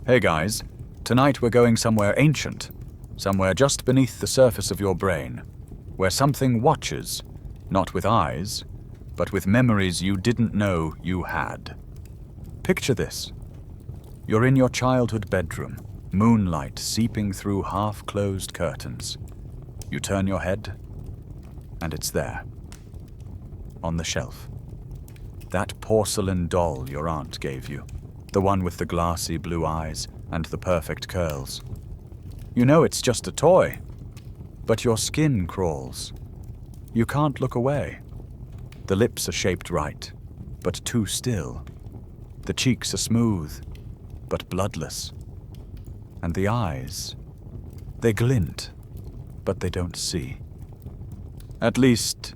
Hey guys, tonight we're going somewhere ancient, somewhere just beneath the surface of your brain, where something watches, not with eyes, but with memories you didn't know you had. Picture this. You're in your childhood bedroom, moonlight seeping through half-closed curtains. You turn your head, and it's there, on the shelf. That porcelain doll your aunt gave you, the one with the glassy blue eyes and the perfect curls. You know it's just a toy, but your skin crawls. You can't look away. The lips are shaped right, but too still. The cheeks are smooth, but bloodless. And the eyes, they glint, but they don't see. At least,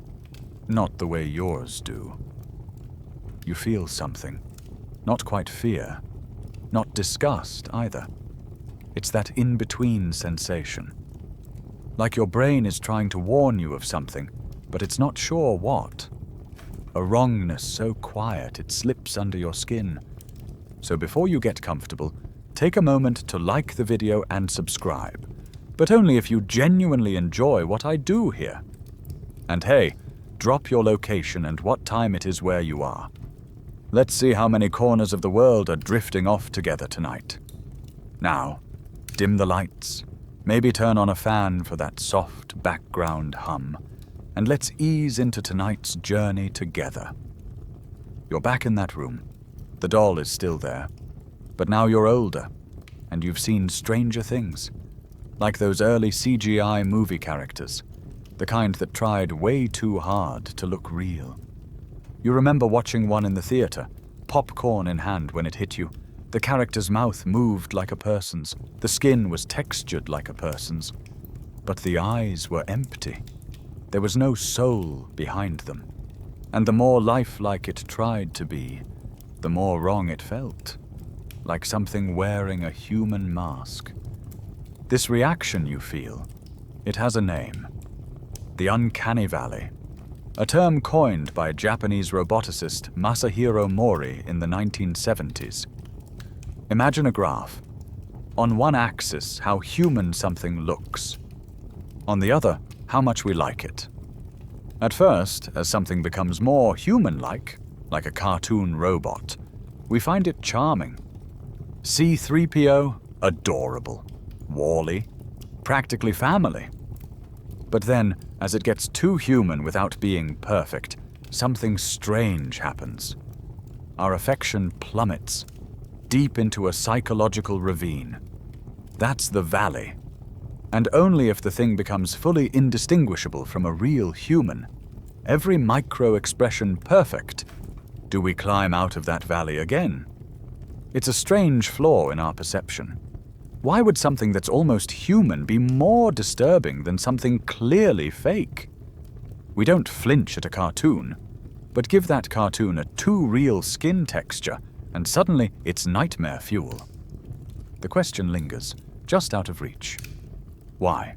not the way yours do. You feel something. Not quite fear, not disgust either. It's that in-between sensation. Like your brain is trying to warn you of something, but it's not sure what. A wrongness so quiet it slips under your skin. So before you get comfortable, take a moment to like the video and subscribe, but only if you genuinely enjoy what I do here. And hey, drop your location and what time it is where you are. Let's see how many corners of the world are drifting off together tonight. Now, dim the lights, maybe turn on a fan for that soft background hum, and let's ease into tonight's journey together. You're back in that room. The doll is still there, but now you're older, and you've seen stranger things, like those early CGI movie characters, the kind that tried way too hard to look real. You remember watching one in the theater, popcorn in hand when it hit you. The character's mouth moved like a person's, the skin was textured like a person's, but the eyes were empty. There was no soul behind them, and the more lifelike it tried to be, the more wrong it felt, like something wearing a human mask. This reaction you feel, it has a name. The Uncanny Valley. A term coined by Japanese roboticist Masahiro Mori in the 1970s. Imagine a graph. On one axis, how human something looks. On the other, how much we like it. At first, as something becomes more human-like a cartoon robot, we find it charming. C-3PO, adorable. Wall-E, practically family. But then, as it gets too human without being perfect, something strange happens. Our affection plummets, deep into a psychological ravine. That's the valley. And only if the thing becomes fully indistinguishable from a real human, every micro-expression perfect, do we climb out of that valley again. It's a strange flaw in our perception. Why would something that's almost human be more disturbing than something clearly fake? We don't flinch at a cartoon, but give that cartoon a too real skin texture, and suddenly it's nightmare fuel. The question lingers, just out of reach. Why?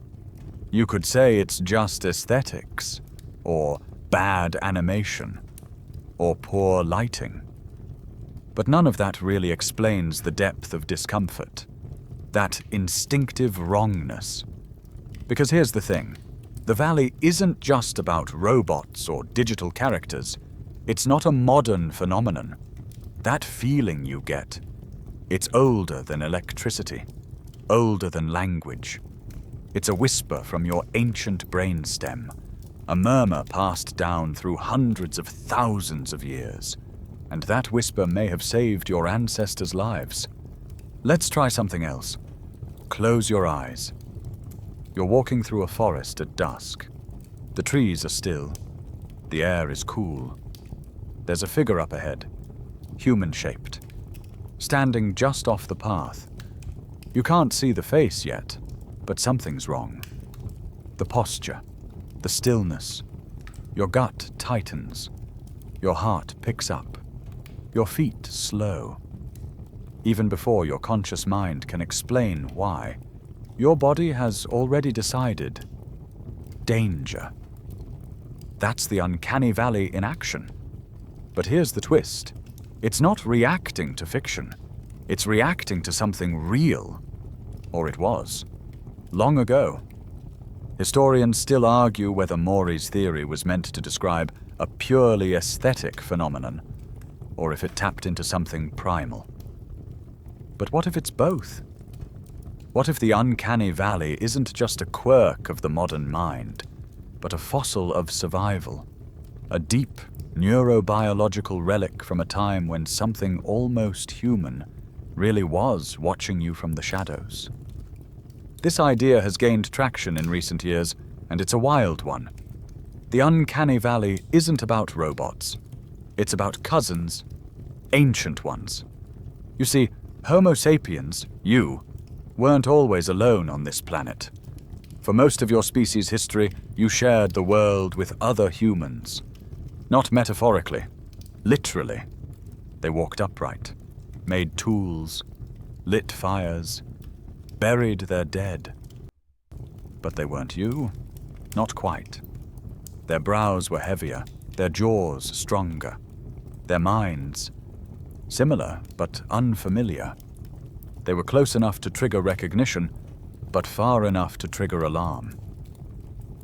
You could say it's just aesthetics, or bad animation, or poor lighting. But none of that really explains the depth of discomfort. That instinctive wrongness. Because here's the thing, the valley isn't just about robots or digital characters. It's not a modern phenomenon. That feeling you get, it's older than electricity, older than language. It's a whisper from your ancient brainstem, a murmur passed down through hundreds of thousands of years. And that whisper may have saved your ancestors' lives. Let's try something else. Close your eyes. You're walking through a forest at dusk. The trees are still. The air is cool. There's a figure up ahead, human-shaped, standing just off the path. You can't see the face yet, but something's wrong. The posture, the stillness. Your gut tightens. Your heart picks up. Your feet slow. Even before your conscious mind can explain why, your body has already decided. Danger. That's the Uncanny Valley in action. But here's the twist. It's not reacting to fiction. It's reacting to something real. Or it was. Long ago. Historians still argue whether Maury's theory was meant to describe a purely aesthetic phenomenon, or if it tapped into something primal. But what if it's both? What if the Uncanny Valley isn't just a quirk of the modern mind, but a fossil of survival, a deep neurobiological relic from a time when something almost human really was watching you from the shadows? This idea has gained traction in recent years, and it's a wild one. The Uncanny Valley isn't about robots. It's about cousins, ancient ones. You see, Homo sapiens, you, weren't always alone on this planet. For most of your species' history, you shared the world with other humans. Not metaphorically, literally. They walked upright, made tools, lit fires, buried their dead. But they weren't you. Not quite. Their brows were heavier, their jaws stronger, their minds similar but unfamiliar. They were close enough to trigger recognition, but far enough to trigger alarm.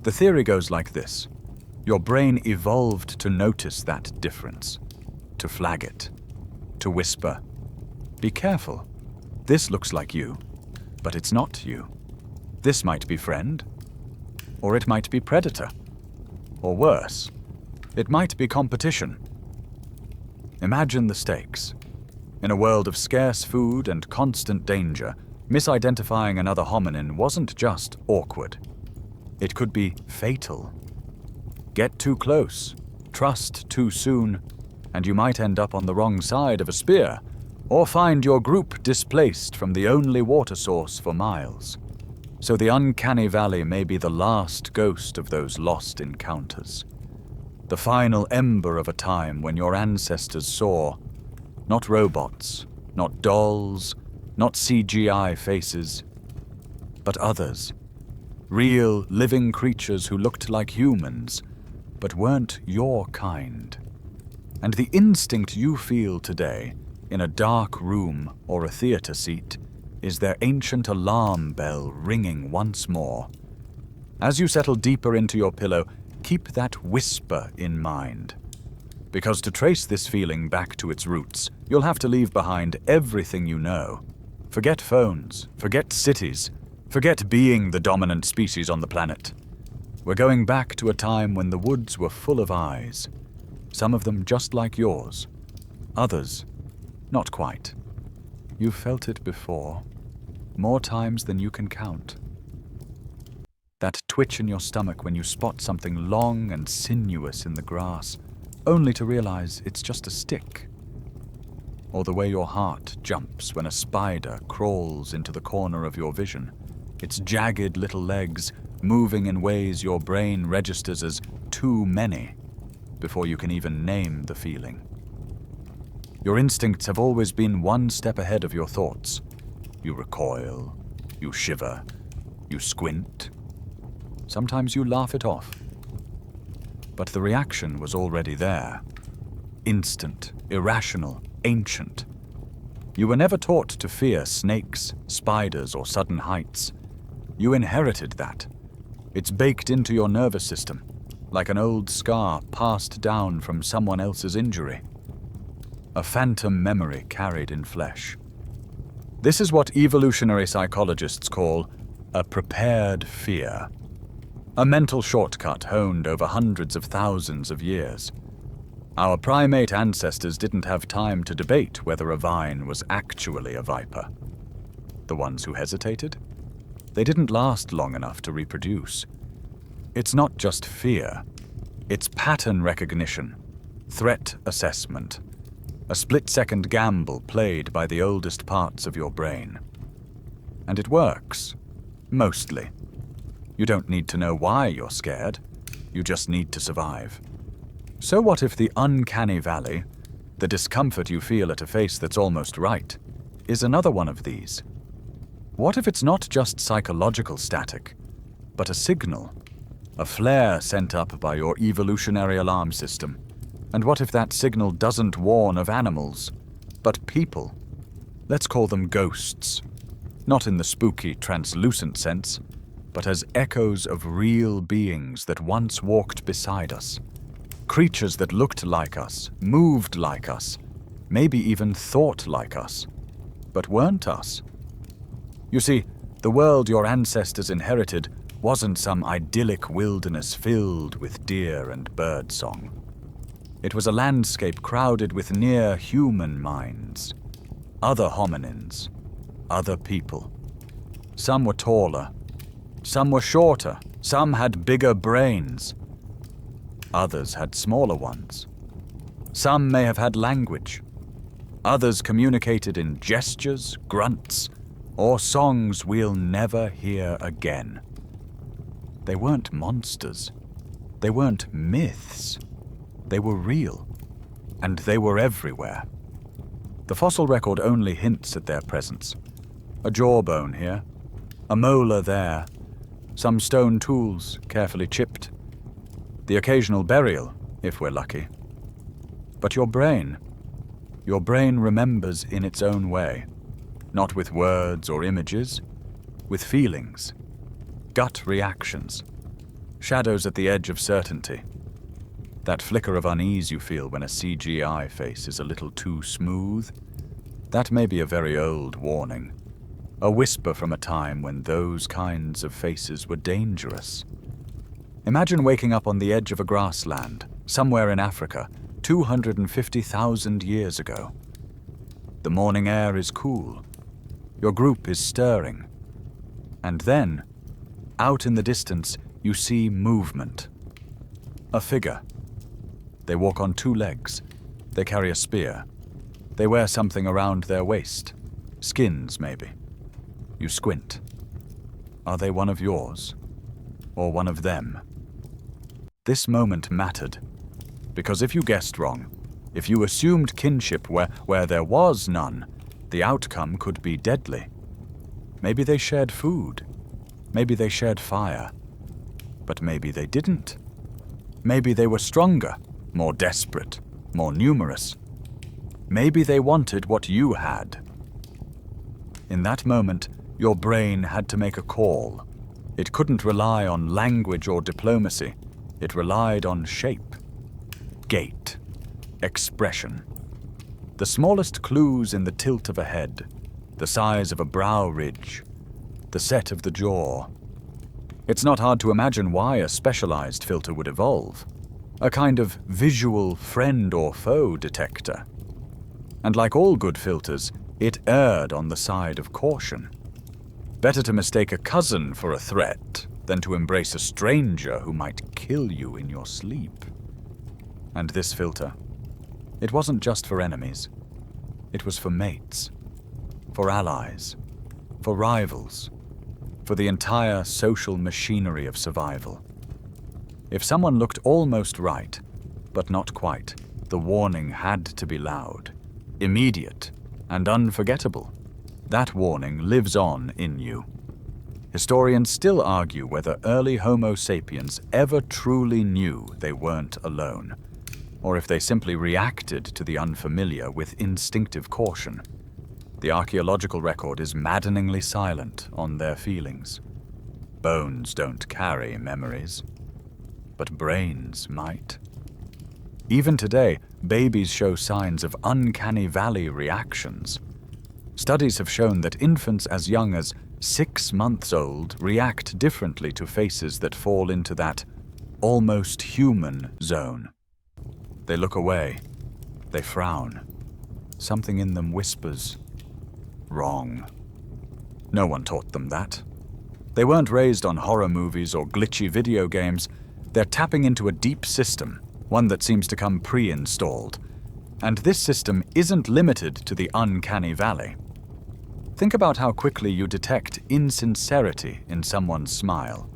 The theory goes like this. Your brain evolved to notice that difference, to flag it, to whisper, "Be careful. This looks like you, but it's not you. This might be friend, or it might be predator, or worse, it might be competition." Imagine the stakes. In a world of scarce food and constant danger, misidentifying another hominin wasn't just awkward. It could be fatal. Get too close, trust too soon, and you might end up on the wrong side of a spear, or find your group displaced from the only water source for miles. So the Uncanny Valley may be the last ghost of those lost encounters. The final ember of a time when your ancestors saw, not robots, not dolls, not CGI faces, but others. Real, living creatures who looked like humans, but weren't your kind. And the instinct you feel today, in a dark room or a theater seat, is their ancient alarm bell ringing once more. As you settle deeper into your pillow, keep that whisper in mind. Because to trace this feeling back to its roots, you'll have to leave behind everything you know. Forget phones, forget cities, forget being the dominant species on the planet. We're going back to a time when the woods were full of eyes. Some of them just like yours. Others, not quite. You've felt it before, more times than you can count. That twitch in your stomach when you spot something long and sinuous in the grass, only to realize it's just a stick. Or the way your heart jumps when a spider crawls into the corner of your vision, its jagged little legs moving in ways your brain registers as too many before you can even name the feeling. Your instincts have always been one step ahead of your thoughts. You recoil, you shiver, you squint. Sometimes you laugh it off. But the reaction was already there. Instant, irrational, ancient. You were never taught to fear snakes, spiders, or sudden heights. You inherited that. It's baked into your nervous system, like an old scar passed down from someone else's injury. A phantom memory carried in flesh. This is what evolutionary psychologists call a prepared fear. A mental shortcut honed over hundreds of thousands of years. Our primate ancestors didn't have time to debate whether a vine was actually a viper. The ones who hesitated? They didn't last long enough to reproduce. It's not just fear. It's pattern recognition, threat assessment, a split-second gamble played by the oldest parts of your brain. And it works. Mostly. You don't need to know why you're scared. You just need to survive. So what if the Uncanny Valley, the discomfort you feel at a face that's almost right, is another one of these? What if it's not just psychological static, but a signal, a flare sent up by your evolutionary alarm system? And what if that signal doesn't warn of animals, but people? Let's call them ghosts, not in the spooky, translucent sense, but as echoes of real beings that once walked beside us. Creatures that looked like us, moved like us, maybe even thought like us, but weren't us. You see, the world your ancestors inherited wasn't some idyllic wilderness filled with deer and bird song. It was a landscape crowded with near-human minds, other hominins, other people. Some were taller, some were shorter, some had bigger brains. Others had smaller ones. Some may have had language. Others communicated in gestures, grunts, or songs we'll never hear again. They weren't monsters. They weren't myths. They were real, and they were everywhere. The fossil record only hints at their presence. A jawbone here, a molar there, some stone tools carefully chipped, the occasional burial, if we're lucky. But your brain remembers in its own way, not with words or images, with feelings, gut reactions, shadows at the edge of certainty. That flicker of unease you feel when a CGI face is a little too smooth, that may be a very old warning, a whisper from a time when those kinds of faces were dangerous. Imagine waking up on the edge of a grassland, somewhere in Africa, 250,000 years ago. The morning air is cool. Your group is stirring. And then, out in the distance, you see movement. A figure. They walk on two legs. They carry a spear. They wear something around their waist. Skins, maybe. You squint. Are they one of yours? Or one of them? This moment mattered. Because if you guessed wrong, if you assumed kinship where there was none, the outcome could be deadly. Maybe they shared food. Maybe they shared fire. But maybe they didn't. Maybe they were stronger, more desperate, more numerous. Maybe they wanted what you had. In that moment, your brain had to make a call. It couldn't rely on language or diplomacy. It relied on shape, gait, expression. The smallest clues in the tilt of a head, the size of a brow ridge, the set of the jaw. It's not hard to imagine why a specialized filter would evolve. A kind of visual friend or foe detector. And like all good filters, it erred on the side of caution. Better to mistake a cousin for a threat than to embrace a stranger who might kill you in your sleep. And this filter, it wasn't just for enemies. It was for mates, for allies, for rivals, for the entire social machinery of survival. If someone looked almost right, but not quite, the warning had to be loud, immediate, and unforgettable. That warning lives on in you. Historians still argue whether early Homo sapiens ever truly knew they weren't alone, or if they simply reacted to the unfamiliar with instinctive caution. The archaeological record is maddeningly silent on their feelings. Bones don't carry memories, but brains might. Even today, babies show signs of uncanny valley reactions. Studies have shown that infants as young as 6 months old react differently to faces that fall into that almost human zone. They look away. They frown. Something in them whispers, wrong. No one taught them that. They weren't raised on horror movies or glitchy video games. They're tapping into a deep system, one that seems to come pre-installed. And this system isn't limited to the uncanny valley. Think about how quickly you detect insincerity in someone's smile,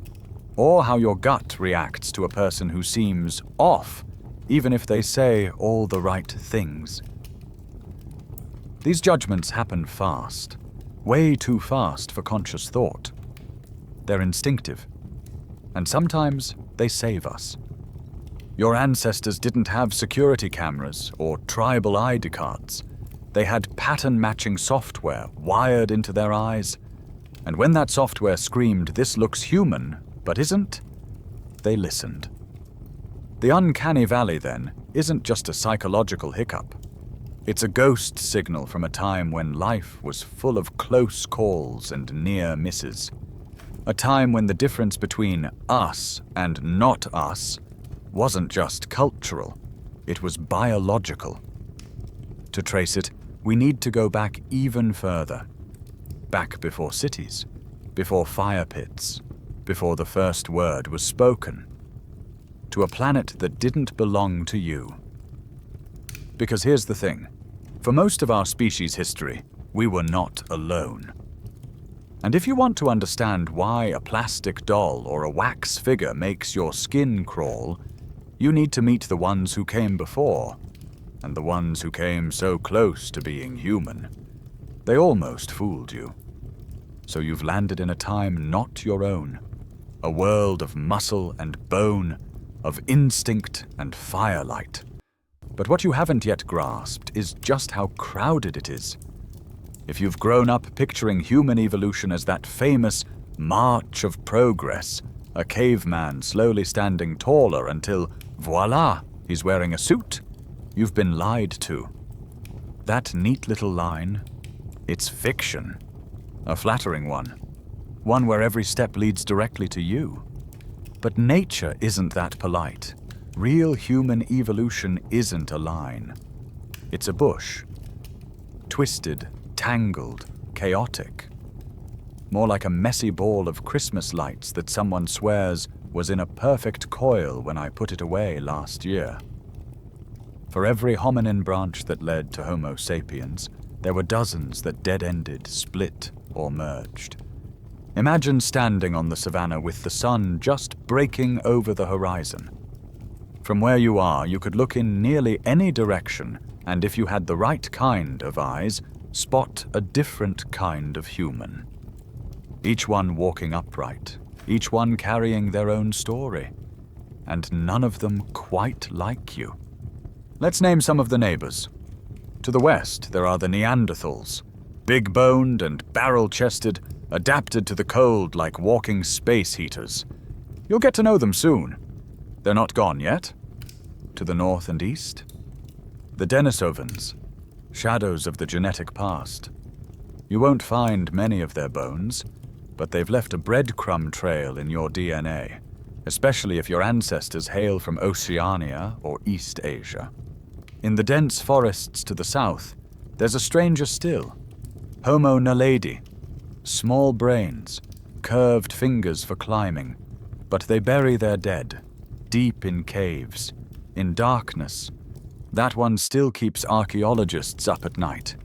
or how your gut reacts to a person who seems off, even if they say all the right things. These judgments happen fast, way too fast for conscious thought. They're instinctive, and sometimes they save us. Your ancestors didn't have security cameras or tribal ID cards. They had pattern-matching software wired into their eyes. And when that software screamed, "This looks human, but isn't," they listened. The Uncanny Valley, then, isn't just a psychological hiccup. It's a ghost signal from a time when life was full of close calls and near misses. A time when the difference between us and not us wasn't just cultural, it was biological. To trace it, we need to go back even further. Back before cities, before fire pits, before the first word was spoken. To a planet that didn't belong to you. Because here's the thing. For most of our species' history, we were not alone. And if you want to understand why a plastic doll or a wax figure makes your skin crawl, you need to meet the ones who came before, and the ones who came so close to being human. They almost fooled you. So you've landed in a time not your own, a world of muscle and bone, of instinct and firelight. But what you haven't yet grasped is just how crowded it is. If you've grown up picturing human evolution as that famous march of progress, a caveman slowly standing taller until, voila, he's wearing a suit, you've been lied to. That neat little line, it's fiction. A flattering one. One where every step leads directly to you. But nature isn't that polite. Real human evolution isn't a line. It's a bush. Twisted, tangled, chaotic. More like a messy ball of Christmas lights that someone swears was in a perfect coil when I put it away last year. For every hominin branch that led to Homo sapiens, there were dozens that dead-ended, split, or merged. Imagine standing on the savannah with the sun just breaking over the horizon. From where you are, you could look in nearly any direction, and if you had the right kind of eyes, spot a different kind of human. Each one walking upright, each one carrying their own story, and none of them quite like you. Let's name some of the neighbors. To the west, there are the Neanderthals, big-boned and barrel-chested, adapted to the cold like walking space heaters. You'll get to know them soon. They're not gone yet. To the north and east, the Denisovans, shadows of the genetic past. You won't find many of their bones, but they've left a breadcrumb trail in your DNA, especially if your ancestors hail from Oceania or East Asia. In the dense forests to the south, there's a stranger still, Homo naledi. Small brains, curved fingers for climbing, but they bury their dead, deep in caves, in darkness. That one still keeps archaeologists up at night.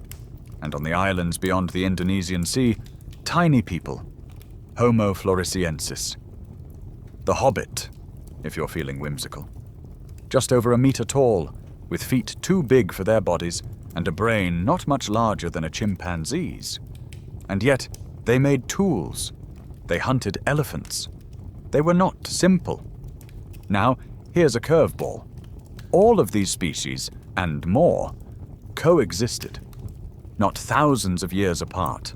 And on the islands beyond the Indonesian Sea, tiny people, Homo floresiensis. The hobbit, if you're feeling whimsical. Just over a meter tall, with feet too big for their bodies and a brain not much larger than a chimpanzee's. And yet, they made tools. They hunted elephants. They were not simple. Now, here's a curveball. All of these species, and more, coexisted. Not thousands of years apart.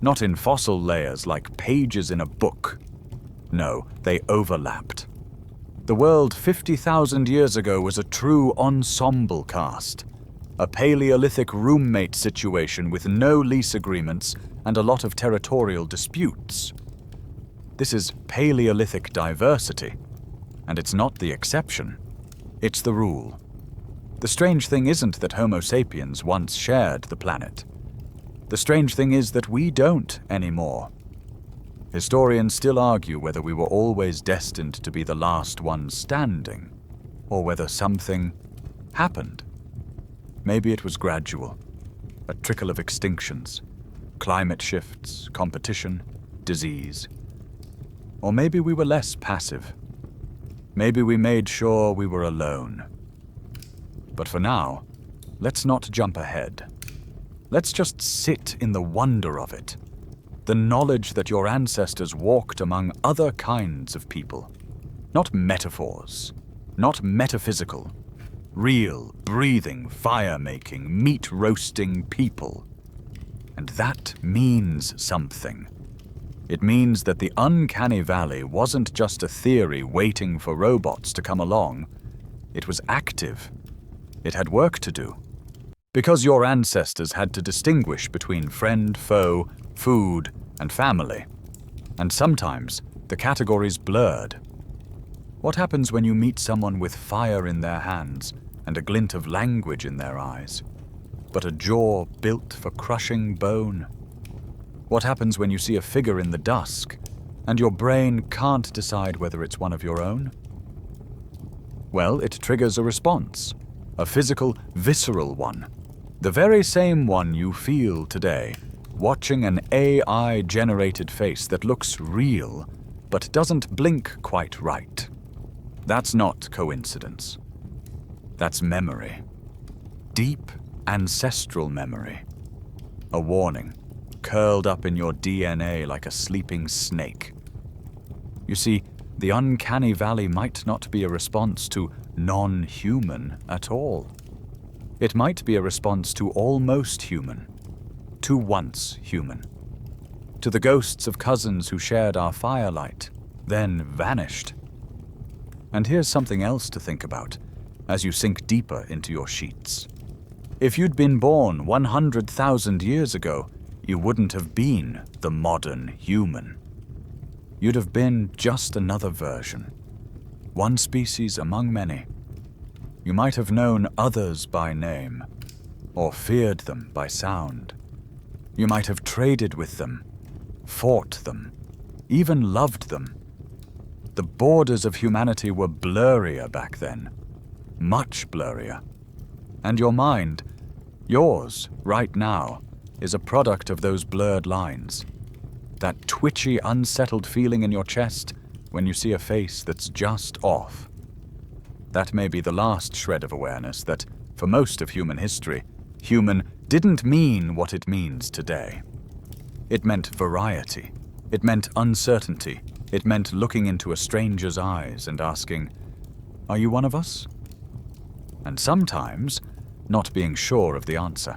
Not in fossil layers like pages in a book. No, they overlapped. The world 50,000 years ago was a true ensemble cast. A Paleolithic roommate situation with no lease agreements and a lot of territorial disputes. This is Paleolithic diversity, and it's not the exception. It's the rule. The strange thing isn't that Homo sapiens once shared the planet. The strange thing is that we don't anymore. Historians still argue whether we were always destined to be the last ones standing, or whether something happened. Maybe it was gradual, a trickle of extinctions, climate shifts, competition, disease. Or maybe we were less passive. Maybe we made sure we were alone. But for now, let's not jump ahead. Let's just sit in the wonder of it. The knowledge that your ancestors walked among other kinds of people. Not metaphors, not metaphysical, Real, breathing, fire-making, meat-roasting people. And that means something. It means that the Uncanny Valley wasn't just a theory waiting for robots to come along. It was active. It had work to do. Because your ancestors had to distinguish between friend, foe, food, and family. And sometimes the categories blurred. What happens when you meet someone with fire in their hands and a glint of language in their eyes, but a jaw built for crushing bone? What happens when you see a figure in the dusk and your brain can't decide whether it's one of your own? Well, it triggers a response, a physical, visceral one. The very same one you feel today, watching an AI-generated face that looks real, but doesn't blink quite right. That's not coincidence. That's memory. Deep, ancestral memory. A warning, curled up in your DNA like a sleeping snake. You see, the Uncanny Valley might not be a response to non-human at all. It might be a response to almost human, to once human, to the ghosts of cousins who shared our firelight, then vanished. And here's something else to think about as you sink deeper into your sheets. If you'd been born 100,000 years ago, you wouldn't have been the modern human. You'd have been just another version, one species among many. You might have known others by name, or feared them by sound. You might have traded with them, fought them, even loved them. The borders of humanity were blurrier back then, much blurrier. And your mind, yours right now, is a product of those blurred lines. That twitchy, unsettled feeling in your chest when you see a face that's just off. That may be the last shred of awareness that, for most of human history, human didn't mean what it means today. It meant variety. It meant uncertainty. It meant looking into a stranger's eyes and asking, "Are you one of us?" And sometimes, not being sure of the answer.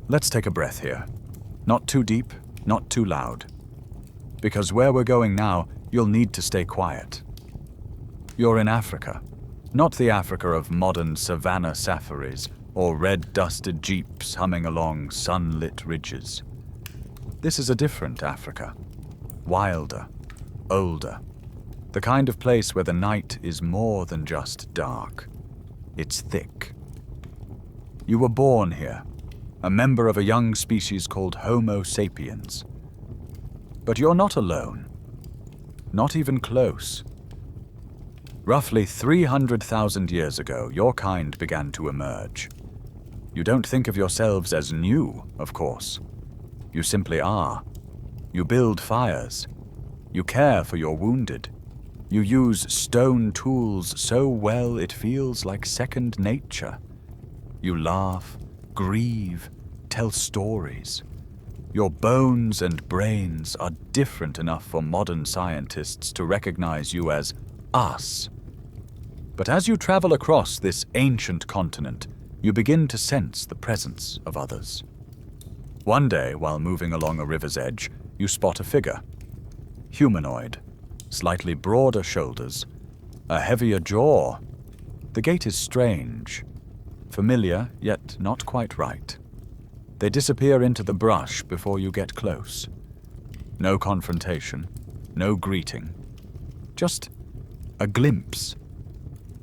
Let's take a breath here. Not too deep, not too loud. Because where we're going now, you'll need to stay quiet. You're in Africa. Not the Africa of modern savanna safaris or red-dusted jeeps humming along sunlit ridges. This is a different Africa. Wilder, older. The kind of place where the night is more than just dark. It's thick. You were born here, a member of a young species called Homo sapiens. But you're not alone. Not even close. Roughly 300,000 years ago, your kind began to emerge. You don't think of yourselves as new, of course. You simply are. You build fires. You care for your wounded. You use stone tools so well it feels like second nature. You laugh, grieve, tell stories. Your bones and brains are different enough for modern scientists to recognize you as us. But as you travel across this ancient continent, you begin to sense the presence of others. One day, while moving along a river's edge, you spot a figure. Humanoid, slightly broader shoulders, a heavier jaw. The gait is strange, familiar, yet not quite right. They disappear into the brush before you get close. No confrontation, no greeting. Just a glimpse.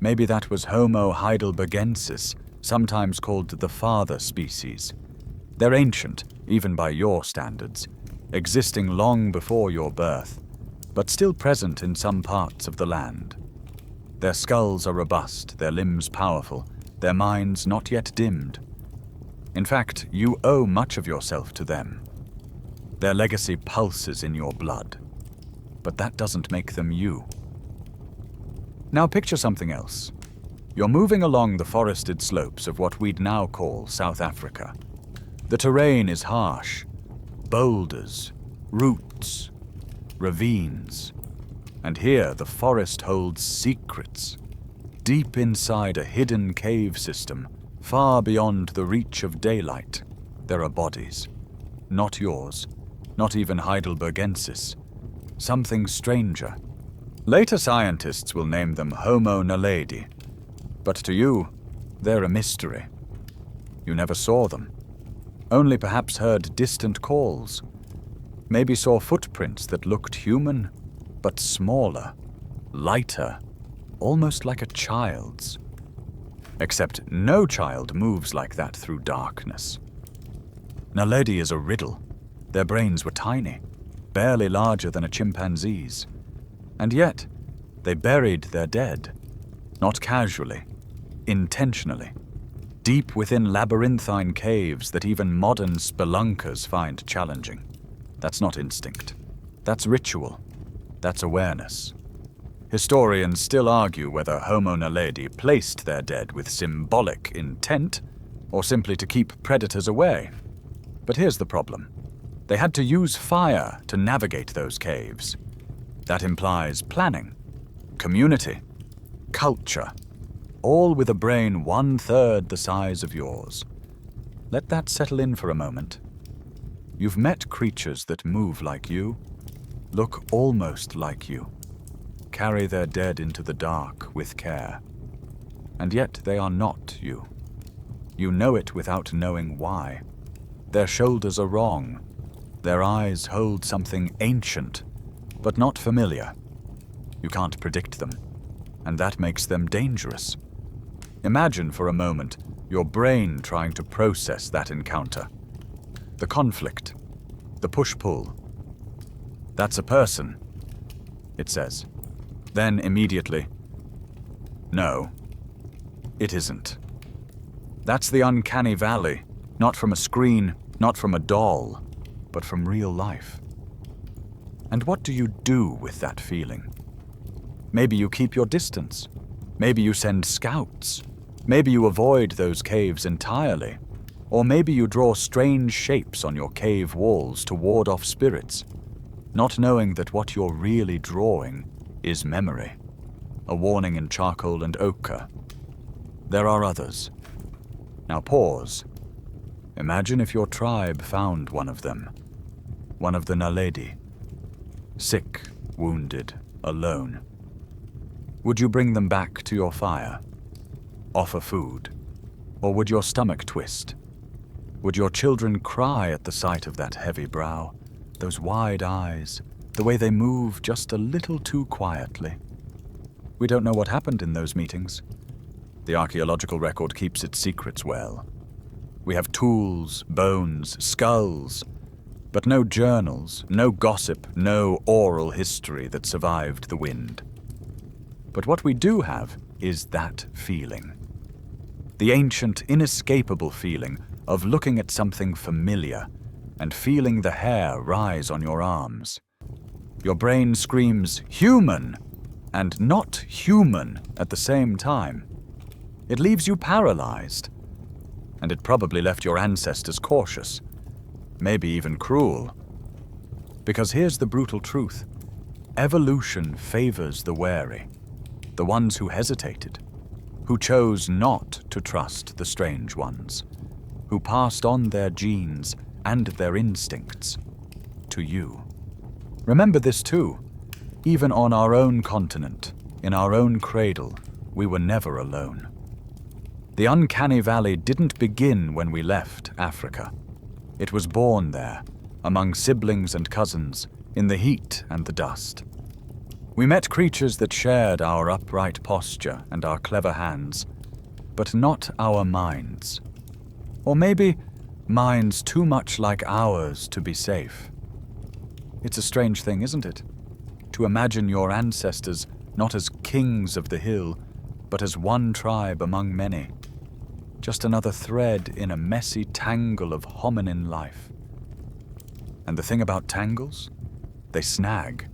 Maybe that was Homo heidelbergensis, sometimes called the father species. They're ancient, even by your standards, existing long before your birth, but still present in some parts of the land. Their skulls are robust, their limbs powerful, their minds not yet dimmed. In fact, you owe much of yourself to them. Their legacy pulses in your blood, but that doesn't make them you. Now picture something else. You're moving along the forested slopes of what we'd now call South Africa. The terrain is harsh. Boulders, roots, ravines. And here the forest holds secrets. deep inside a hidden cave system, far beyond the reach of daylight, there are bodies. Not yours, not even Heidelbergensis. Something stranger. Later scientists will name them Homo naledi, but to you, they're a mystery. You never saw them, only perhaps heard distant calls. Maybe saw footprints that looked human, but smaller, lighter, almost like a child's. Except no child moves like that through darkness. Naledi is a riddle. Their brains were tiny, barely larger than a chimpanzee's. And yet, they buried their dead. Not casually, intentionally. Deep within labyrinthine caves that even modern spelunkers find challenging. That's not instinct. That's ritual. That's awareness. Historians still argue whether Homo naledi placed their dead with symbolic intent or simply to keep predators away. But here's the problem. They had to use fire to navigate those caves. That implies planning, community, culture, all with a brain 1/3 the size of yours. Let that settle in for a moment. You've met creatures that move like you, look almost like you, carry their dead into the dark with care. And yet they are not you. You know it without knowing why. Their shoulders are wrong. Their eyes hold something ancient, but not familiar. You can't predict them, and that makes them dangerous. Imagine for a moment your brain trying to process that encounter. The conflict, the push-pull. That's a person, it says. Then immediately, no, it isn't. That's the uncanny valley, not from a screen, not from a doll, but from real life. And what do you do with that feeling? Maybe you keep your distance. Maybe you send scouts. Maybe you avoid those caves entirely. Or maybe you draw strange shapes on your cave walls to ward off spirits, not knowing that what you're really drawing is memory, a warning in charcoal and ochre. There are others. Now pause. Imagine if your tribe found one of them, one of the Naledi, sick, wounded, alone. Would you bring them back to your fire? Offer food? Or would your stomach twist? Would your children cry at the sight of that heavy brow, those wide eyes, the way they move just a little too quietly? We don't know what happened in those meetings. The archaeological record keeps its secrets well. We have tools, bones, skulls, but no journals, no gossip, no oral history that survived the wind. But what we do have is that feeling. The ancient, inescapable feeling of looking at something familiar and feeling the hair rise on your arms. Your brain screams, human, and not human at the same time. It leaves you paralyzed. And it probably left your ancestors cautious, maybe even cruel. Because here's the brutal truth. Evolution favors the wary, the ones who hesitated, who chose not to trust the strange ones, who passed on their genes and their instincts to you. Remember this too. Even on our own continent, in our own cradle, we were never alone. The Uncanny Valley didn't begin when we left Africa. It was born there, among siblings and cousins, in the heat and the dust. We met creatures that shared our upright posture and our clever hands, but not our minds. Or maybe minds too much like ours to be safe. It's a strange thing, isn't it? To imagine your ancestors not as kings of the hill, but as one tribe among many. Just another thread in a messy tangle of hominin life. And the thing about tangles? They snag.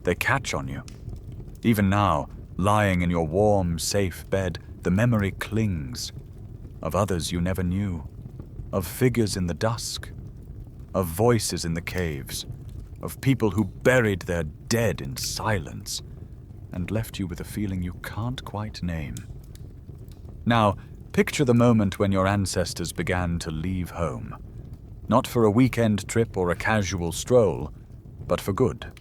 They catch on you. Even now, lying in your warm, safe bed, the memory clings. Of others you never knew. Of figures in the dusk. Of voices in the caves. Of people who buried their dead in silence. and left you with a feeling you can't quite name. Now, picture the moment when your ancestors began to leave home. Not for a weekend trip or a casual stroll, but for good.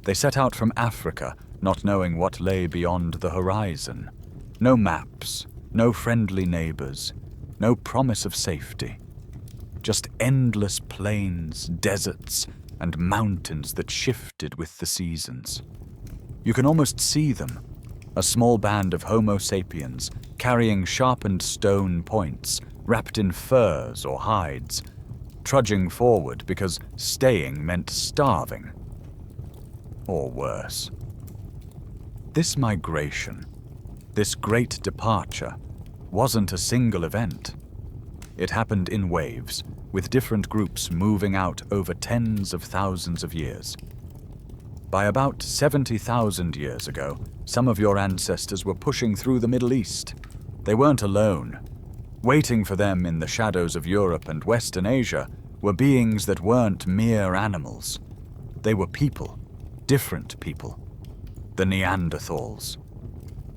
They set out from Africa, not knowing what lay beyond the horizon. No maps, no friendly neighbors, no promise of safety. Just endless plains, deserts, and mountains that shifted with the seasons. You can almost see them, a small band of Homo sapiens carrying sharpened stone points wrapped in furs or hides, trudging forward because staying meant starving. Or worse. This migration, this great departure, wasn't a single event. It happened in waves, with different groups moving out over tens of thousands of years. By about 70,000 years ago, some of your ancestors were pushing through the Middle East. They weren't alone. Waiting for them in the shadows of Europe and Western Asia were beings that weren't mere animals. They were people, different people. The Neanderthals.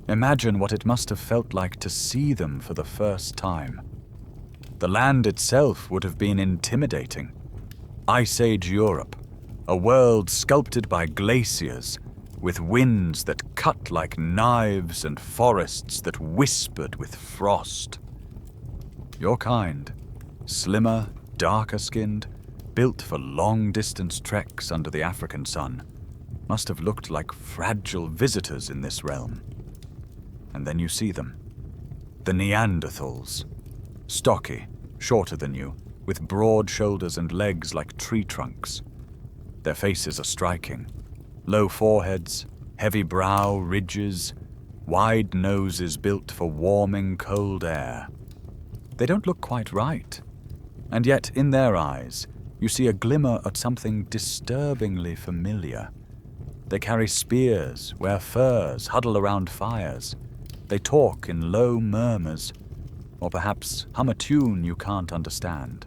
Imagine what it must have felt like to see them for the first time. The land itself would have been intimidating. Ice Age Europe, a world sculpted by glaciers, with winds that cut like knives and forests that whispered with frost. Your kind, slimmer, darker-skinned, built for long-distance treks under the African sun, must have looked like fragile visitors in this realm. And then you see them. The Neanderthals. Stocky, shorter than you, with broad shoulders and legs like tree trunks. Their faces are striking. Low foreheads, heavy brow ridges, wide noses built for warming cold air. They don't look quite right. And yet, in their eyes, you see a glimmer at something disturbingly familiar. They carry spears, wear furs, huddle around fires. They talk in low murmurs, or perhaps hum a tune you can't understand.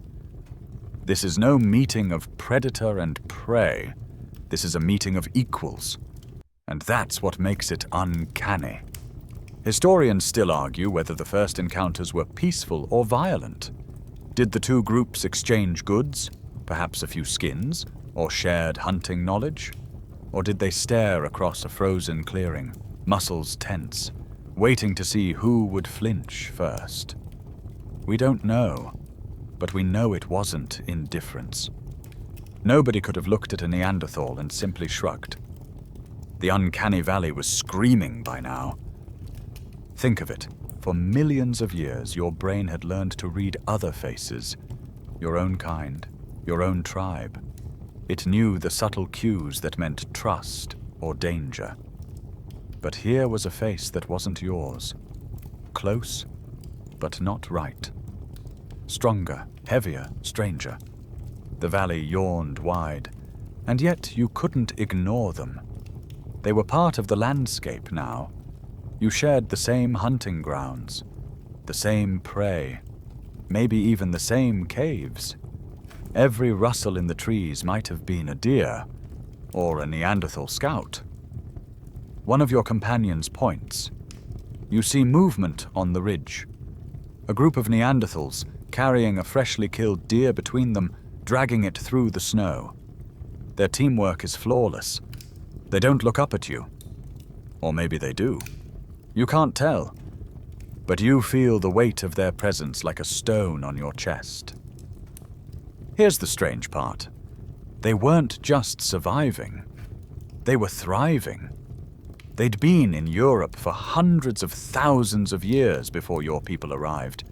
This is no meeting of predator and prey. This is a meeting of equals. And that's what makes it uncanny. Historians still argue whether the first encounters were peaceful or violent. Did the two groups exchange goods, perhaps a few skins, or shared hunting knowledge? Or did they stare across a frozen clearing, muscles tense, waiting to see who would flinch first? We don't know, but we know it wasn't indifference. Nobody could have looked at a Neanderthal and simply shrugged. The Uncanny Valley was screaming by now. Think of it. For millions of years, your brain had learned to read other faces, your own kind, your own tribe. It knew the subtle cues that meant trust or danger. But here was a face that wasn't yours. Close, but not right. Stronger, heavier, stranger. The valley yawned wide, and yet you couldn't ignore them. They were part of the landscape now. You shared the same hunting grounds, the same prey, maybe even the same caves. Every rustle in the trees might have been a deer, or a Neanderthal scout. One of your companions points. You see movement on the ridge. A group of Neanderthals carrying a freshly killed deer between them, dragging it through the snow. Their teamwork is flawless. They don't look up at you. Or maybe they do. You can't tell. But you feel the weight of their presence like a stone on your chest. Here's the strange part. They weren't just surviving. They were thriving. They'd been in Europe for hundreds of thousands of years before your people arrived.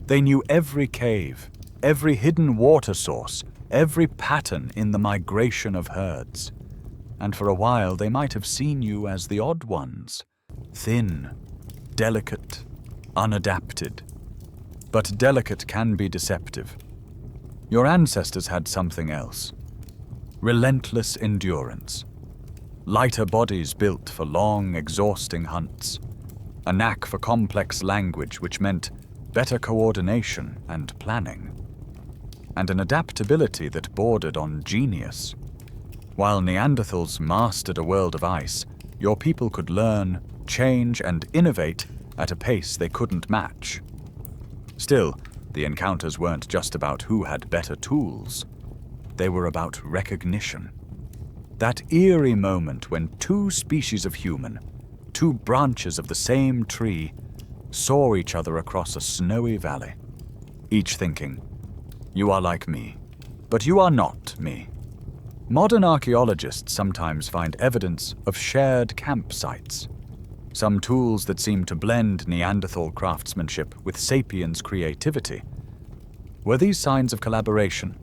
They knew every cave, every hidden water source, every pattern in the migration of herds. And for a while they might have seen you as the odd ones. Thin, delicate, unadapted. But delicate can be deceptive. Your ancestors had something else. Relentless endurance. Lighter bodies built for long, exhausting hunts. A knack for complex language which meant better coordination and planning. And an adaptability that bordered on genius. While Neanderthals mastered a world of ice, your people could learn, change, and innovate at a pace they couldn't match. Still, the encounters weren't just about who had better tools. They were about recognition. That eerie moment when two species of human, two branches of the same tree, saw each other across a snowy valley, each thinking, "You are like me, but you are not me." Modern archaeologists sometimes find evidence of shared campsites, some tools that seem to blend Neanderthal craftsmanship with sapiens' creativity. Were these signs of collaboration?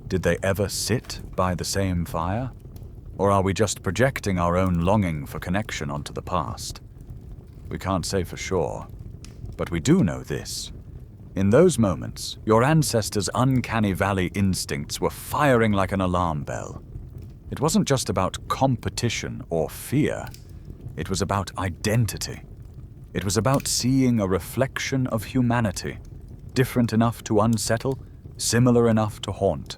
Did they ever sit by the same fire? Or are we just projecting our own longing for connection onto the past? We can't say for sure, but we do know this. In those moments, your ancestors' uncanny valley instincts were firing like an alarm bell. It wasn't just about competition or fear. It was about identity. It was about seeing a reflection of humanity, different enough to unsettle, similar enough to haunt.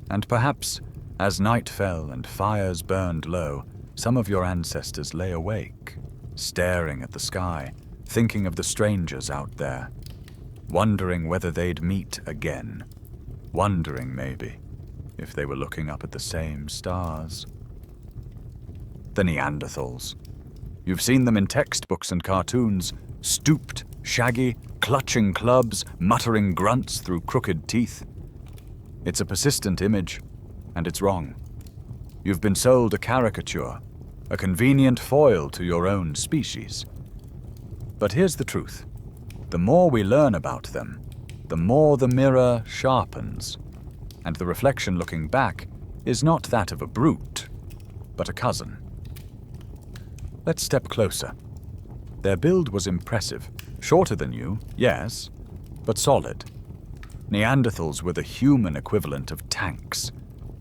And perhaps, as night fell and fires burned low, some of your ancestors lay awake, staring at the sky, thinking of the strangers out there, wondering whether they'd meet again, wondering, maybe, if they were looking up at the same stars. The Neanderthals. You've seen them in textbooks and cartoons, stooped, shaggy, clutching clubs, muttering grunts through crooked teeth. It's a persistent image, and it's wrong. You've been sold a caricature, a convenient foil to your own species. But here's the truth. The more we learn about them, the more the mirror sharpens, and the reflection looking back is not that of a brute, but a cousin. Let's step closer. Their build was impressive. Shorter than you, yes, but solid. Neanderthals were the human equivalent of tanks.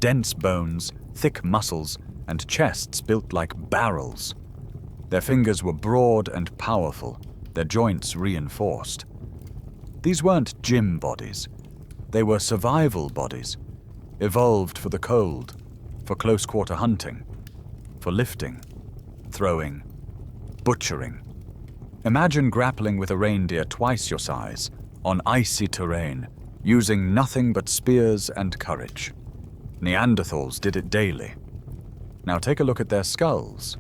Dense bones, thick muscles, and chests built like barrels. Their fingers were broad and powerful, their joints reinforced. These weren't gym bodies. They were survival bodies, evolved for the cold, for close-quarter hunting, for lifting, throwing, butchering. Imagine grappling with a reindeer twice your size, on icy terrain, using nothing but spears and courage. Neanderthals did it daily. Now take a look at their skulls.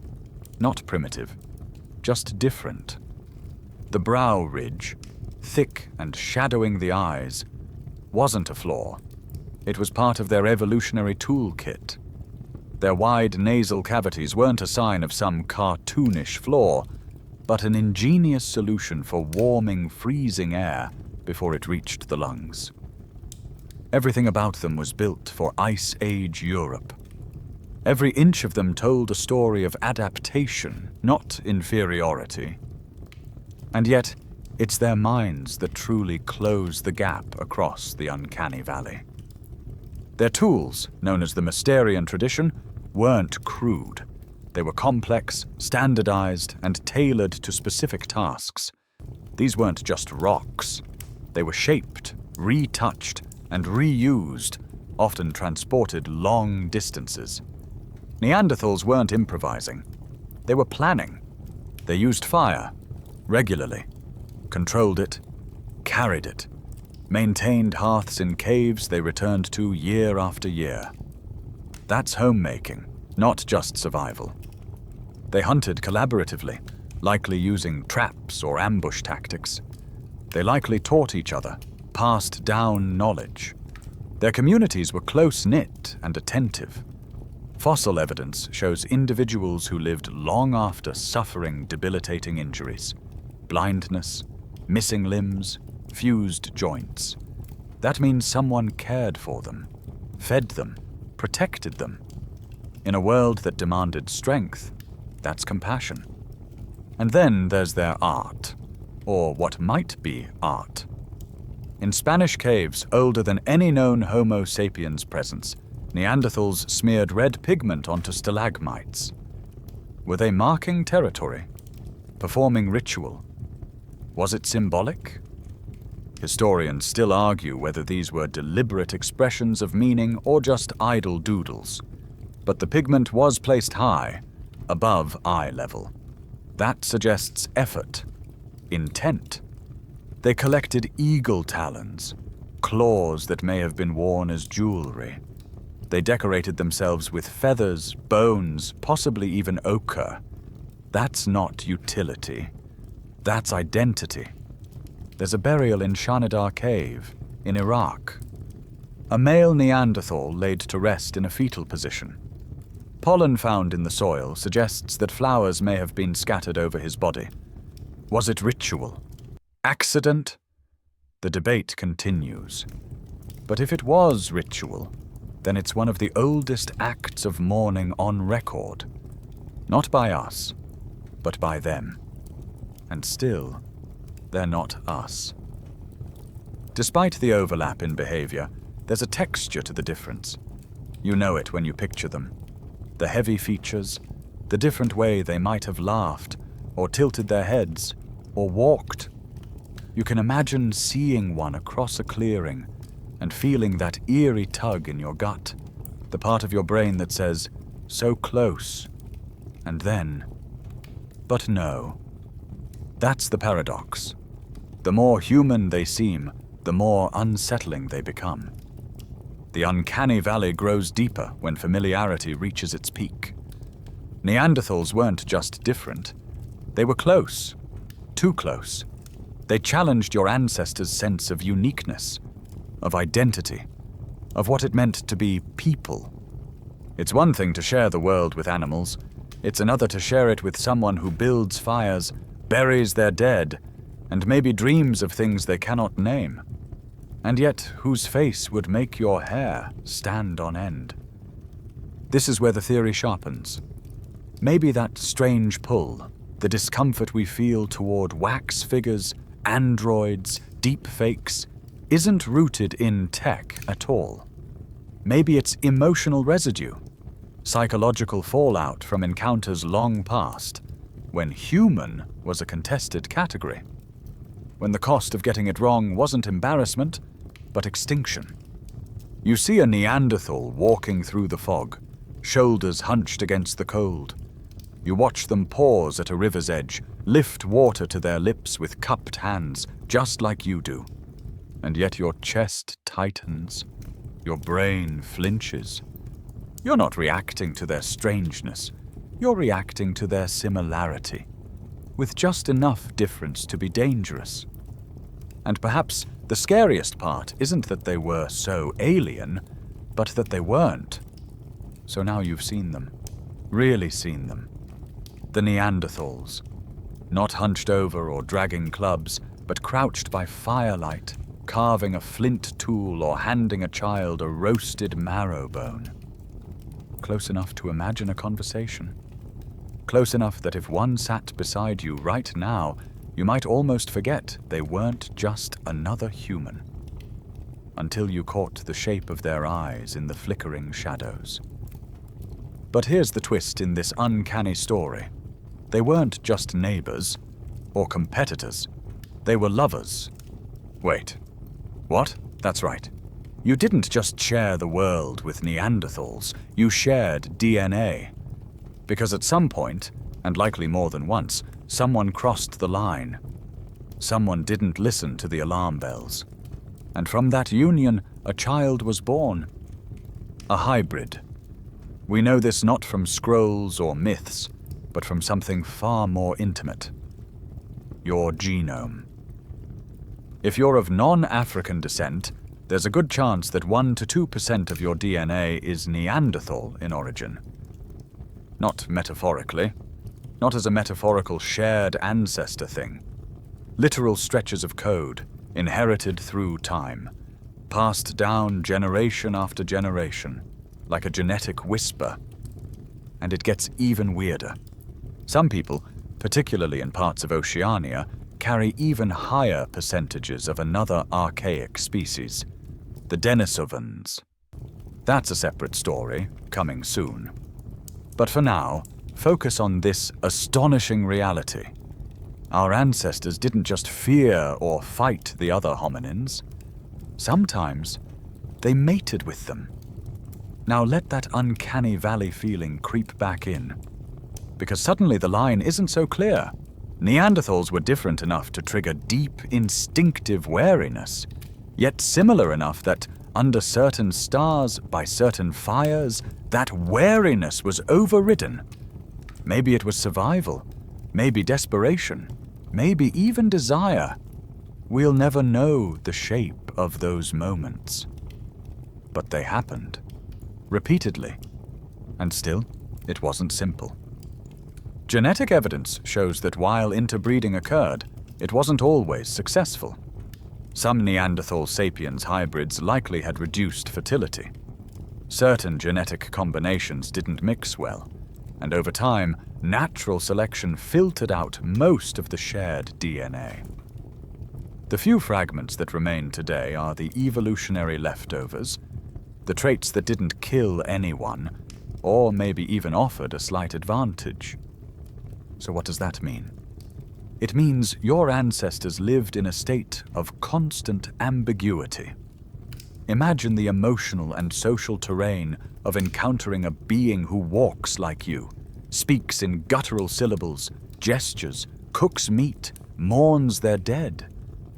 Not primitive, just different. The brow ridge, thick and shadowing the eyes, wasn't a flaw. It was part of their evolutionary toolkit. Their wide nasal cavities weren't a sign of some cartoonish flaw, but an ingenious solution for warming, freezing air before it reached the lungs. Everything about them was built for Ice Age Europe. Every inch of them told a story of adaptation, not inferiority. And yet, it's their minds that truly close the gap across the Uncanny Valley. Their tools, known as the Mysterian tradition, weren't crude. They were complex, standardized, and tailored to specific tasks. These weren't just rocks. They were shaped, retouched, and reused, often transported long distances. Neanderthals weren't improvising. They were planning. They used fire, regularly, controlled it, carried it, maintained hearths in caves they returned to year after year. That's homemaking, not just survival. They hunted collaboratively, likely using traps or ambush tactics. They likely taught each other, passed down knowledge. Their communities were close-knit and attentive. Fossil evidence shows individuals who lived long after suffering debilitating injuries, blindness, missing limbs, fused joints. That means someone cared for them, fed them, protected them. In a world that demanded strength, that's compassion. And then there's their art, or what might be art. In Spanish caves older than any known Homo sapiens presence, Neanderthals smeared red pigment onto stalagmites. Were they marking territory? Performing ritual? Was it symbolic? Historians still argue whether these were deliberate expressions of meaning or just idle doodles. But the pigment was placed high, above eye level. That suggests effort, intent. They collected eagle talons, claws that may have been worn as jewelry. They decorated themselves with feathers, bones, possibly even ochre. That's not utility. That's identity. There's a burial in Shanidar Cave, in Iraq. A male Neanderthal laid to rest in a fetal position. Pollen found in the soil suggests that flowers may have been scattered over his body. Was it ritual? Accident? The debate continues. But if it was ritual, then it's one of the oldest acts of mourning on record. Not by us, but by them. And still, they're not us. Despite the overlap in behavior, there's a texture to the difference. You know it when you picture them. The heavy features, the different way they might have laughed, or tilted their heads, or walked. You can imagine seeing one across a clearing and feeling that eerie tug in your gut, the part of your brain that says, so close, and then, but no. That's the paradox. The more human they seem, the more unsettling they become. The uncanny valley grows deeper when familiarity reaches its peak. Neanderthals weren't just different. They were close. Too close. They challenged your ancestors' sense of uniqueness, of identity, of what it meant to be people. It's one thing to share the world with animals. It's another to share it with someone who builds fires, buries their dead, and maybe dreams of things they cannot name, and yet whose face would make your hair stand on end. This is where the theory sharpens. Maybe that strange pull, the discomfort we feel toward wax figures, androids, deep fakes, isn't rooted in tech at all. Maybe it's emotional residue, psychological fallout from encounters long past, when human was a contested category, when the cost of getting it wrong wasn't embarrassment, but extinction. You see a Neanderthal walking through the fog, shoulders hunched against the cold. You watch them pause at a river's edge, lift water to their lips with cupped hands, just like you do. And yet your chest tightens, your brain flinches. You're not reacting to their strangeness, you're reacting to their similarity, with just enough difference to be dangerous. And perhaps the scariest part isn't that they were so alien, but that they weren't. So now you've seen them, really seen them. The Neanderthals, not hunched over or dragging clubs, but crouched by firelight, carving a flint tool or handing a child a roasted marrow bone. Close enough to imagine a conversation. Close enough that if one sat beside you right now, you might almost forget they weren't just another human. Until you caught the shape of their eyes in the flickering shadows. But here's the twist in this uncanny story. They weren't just neighbors or competitors. They were lovers. Wait, what? That's right. You didn't just share the world with Neanderthals, you shared DNA. Because at some point, and likely more than once, someone crossed the line. Someone didn't listen to the alarm bells. And from that union, a child was born. A hybrid. We know this not from scrolls or myths, but from something far more intimate. Your genome. If you're of non-African descent, there's a good chance that 1 to 2% of your DNA is Neanderthal in origin. Not metaphorically, not as a metaphorical shared ancestor thing. Literal stretches of code, inherited through time, passed down generation after generation, like a genetic whisper. And it gets even weirder. Some people, particularly in parts of Oceania, carry even higher percentages of another archaic species, the Denisovans. That's a separate story, coming soon. But for now, focus on this astonishing reality. Our ancestors didn't just fear or fight the other hominins. Sometimes, they mated with them. Now let that uncanny valley feeling creep back in. because suddenly the line isn't so clear. Neanderthals were different enough to trigger deep, instinctive wariness, yet similar enough that under certain stars, by certain fires, that wariness was overridden. Maybe it was survival, maybe desperation, maybe even desire. We'll never know the shape of those moments. But they happened, repeatedly, and still, it wasn't simple. Genetic evidence shows that while interbreeding occurred, it wasn't always successful. Some Neanderthal sapiens hybrids likely had reduced fertility. Certain genetic combinations didn't mix well, and over time, natural selection filtered out most of the shared DNA. The few fragments that remain today are the evolutionary leftovers, the traits that didn't kill anyone, or maybe even offered a slight advantage. So what does that mean? It means your ancestors lived in a state of constant ambiguity. Imagine the emotional and social terrain of encountering a being who walks like you, speaks in guttural syllables, gestures, cooks meat, mourns their dead,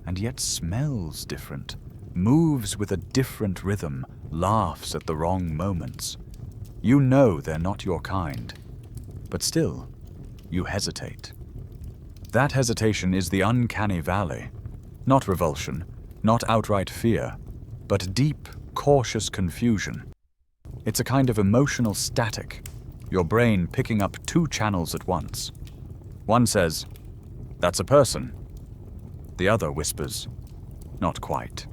and yet smells different, moves with a different rhythm, laughs at the wrong moments. You know they're not your kind, but still, you hesitate. That hesitation is the uncanny valley. Not revulsion, not outright fear, but deep, cautious confusion. It's a kind of emotional static, your brain picking up two channels at once. One says, "That's a person." The other whispers, "Not quite."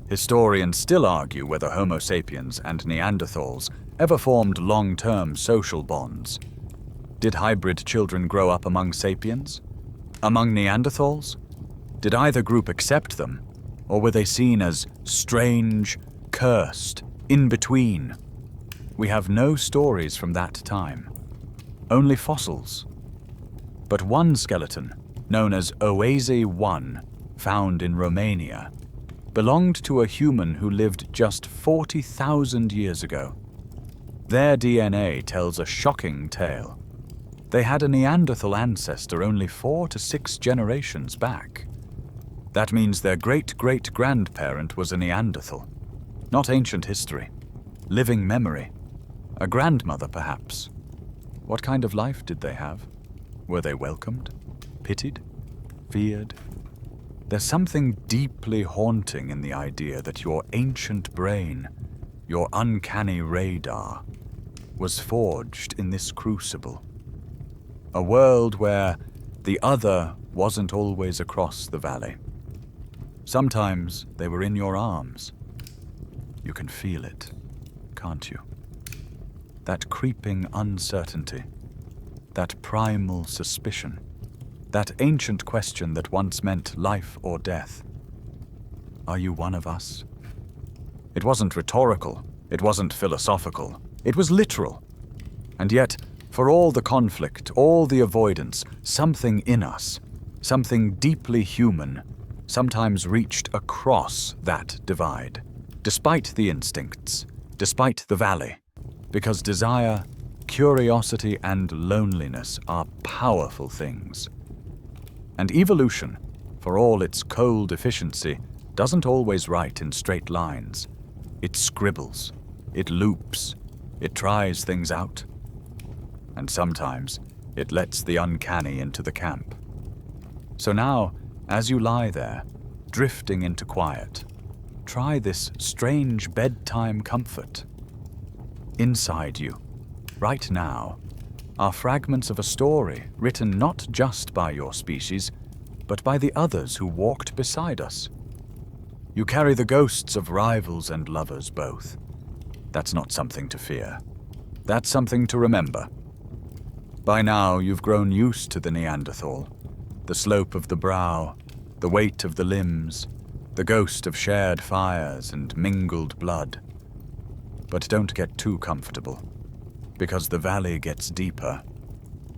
Historians still argue whether Homo sapiens and Neanderthals ever formed long-term social bonds. Did hybrid children grow up among sapiens? Among Neanderthals? Did either group accept them, or were they seen as strange, cursed, in between? We have no stories from that time, only fossils. But one skeleton, known as Oase 1, found in Romania, belonged to a human who lived just 40,000 years ago. Their DNA tells a shocking tale. They had a Neanderthal ancestor only 4 to 6 generations back. That means their great-great-grandparent was a Neanderthal. Not ancient history, living memory. A grandmother, perhaps. What kind of life did they have? Were they welcomed? Pitied? Feared? There's something deeply haunting in the idea that your ancient brain, your uncanny radar, was forged in this crucible. A world where the other wasn't always across the valley. Sometimes they were in your arms. You can feel it, can't you? That creeping uncertainty, that primal suspicion, that ancient question that once meant life or death. Are you one of us? It wasn't rhetorical, it wasn't philosophical, it was literal. And yet, for all the conflict, all the avoidance, something in us, something deeply human, sometimes reached across that divide, despite the instincts, despite the valley, because desire, curiosity, and loneliness are powerful things. And evolution, for all its cold efficiency, doesn't always write in straight lines. It scribbles, it loops, it tries things out. And sometimes it lets the uncanny into the camp. So now, as you lie there, drifting into quiet, try this strange bedtime comfort. Inside you, right now, are fragments of a story written not just by your species, but by the others who walked beside us. You carry the ghosts of rivals and lovers both. That's not something to fear. That's something to remember. By now, you've grown used to the Neanderthal, the slope of the brow, the weight of the limbs, the ghost of shared fires and mingled blood. But don't get too comfortable, because the valley gets deeper,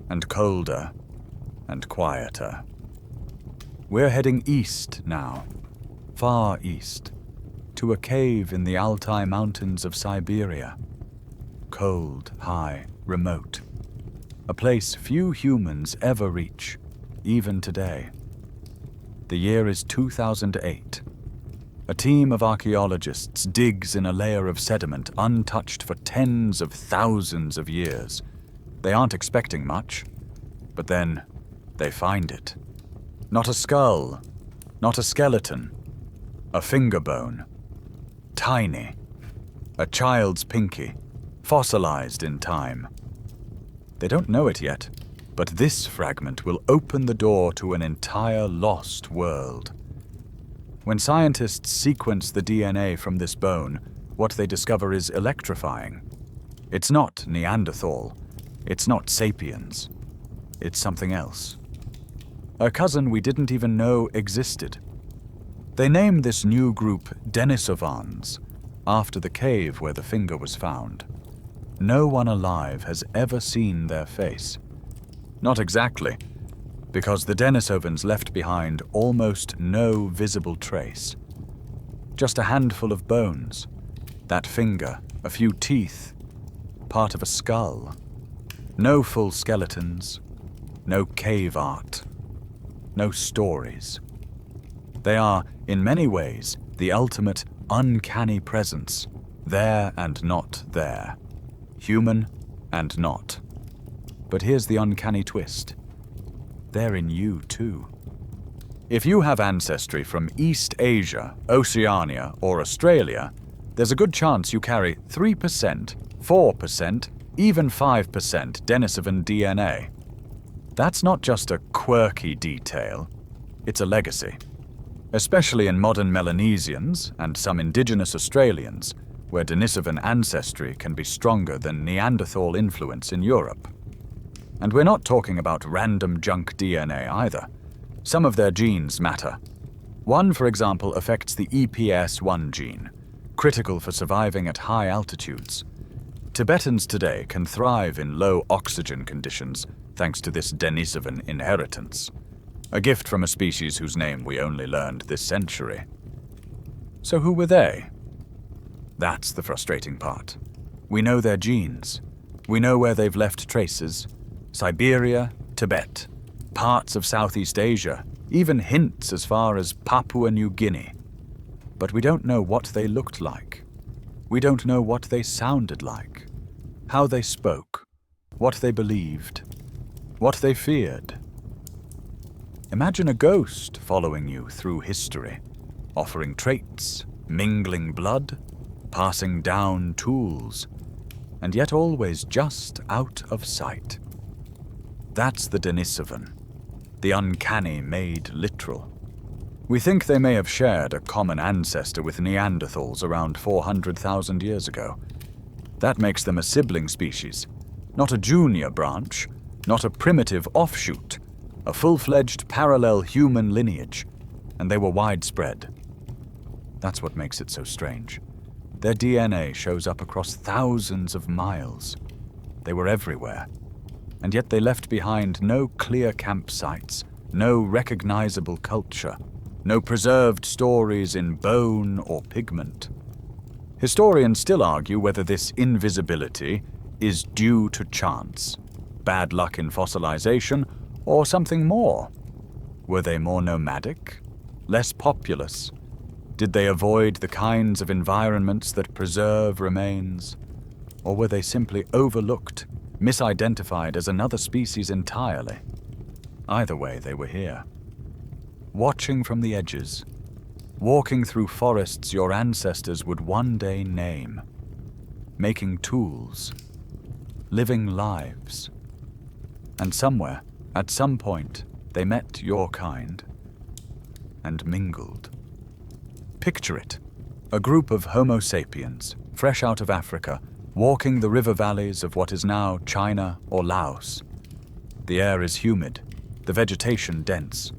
and colder, and quieter. We're heading east now, far east, to a cave in the Altai Mountains of Siberia. Cold, high, remote. a place few humans ever reach, even today. The year is 2008. A team of archaeologists digs in a layer of sediment untouched for tens of thousands of years. They aren't expecting much, but then they find it. Not a skull, not a skeleton, a finger bone. Tiny. A child's pinky, fossilized in time. They don't know it yet, but this fragment will open the door to an entire lost world. When scientists sequence the DNA from this bone, what they discover is electrifying. It's not Neanderthal. It's not sapiens. It's something else. A cousin we didn't even know existed. They name this new group Denisovans, after the cave where the finger was found. No one alive has ever seen their face. Not exactly, because the Denisovans left behind almost no visible trace. Just a handful of bones, that finger, a few teeth, part of a skull. No full skeletons, no cave art, no stories. They are, in many ways, the ultimate uncanny presence, there and not there, human and not. But here's the uncanny twist. They're in you too. If you have ancestry from East Asia, Oceania, or Australia, there's a good chance you carry 3%, 4%, even 5% Denisovan DNA. That's not just a quirky detail, it's a legacy. Especially in modern Melanesians and some indigenous Australians, where Denisovan ancestry can be stronger than Neanderthal influence in Europe. And we're not talking about random junk DNA either. Some of their genes matter. One, for example, affects the EPS1 gene, critical for surviving at high altitudes. Tibetans today can thrive in low oxygen conditions thanks to this Denisovan inheritance, a gift from a species whose name we only learned this century. So who were they? That's the frustrating part. We know their genes. We know where they've left traces. Siberia, Tibet, parts of Southeast Asia, even hints as far as Papua New Guinea. But we don't know what they looked like. We don't know what they sounded like, how they spoke, what they believed, what they feared. Imagine a ghost following you through history, offering traits, mingling blood, passing down tools, and yet always just out of sight. That's the Denisovan, the uncanny made literal. We think they may have shared a common ancestor with Neanderthals around 400,000 years ago. That makes them a sibling species, not a junior branch, not a primitive offshoot, a full-fledged parallel human lineage, and they were widespread. That's what makes it so strange. Their DNA shows up across thousands of miles. They were everywhere, and yet they left behind no clear campsites, no recognizable culture, no preserved stories in bone or pigment. Historians still argue whether this invisibility is due to chance, bad luck in fossilization, or something more. Were they more nomadic, less populous? Did they avoid the kinds of environments that preserve remains? Or were they simply overlooked, misidentified as another species entirely? Either way, they were here. Watching from the edges, walking through forests your ancestors would one day name, making tools, living lives. And somewhere, at some point, they met your kind and mingled. Picture it, a group of Homo sapiens, fresh out of Africa, walking the river valleys of what is now China or Laos. The air is humid, the vegetation dense.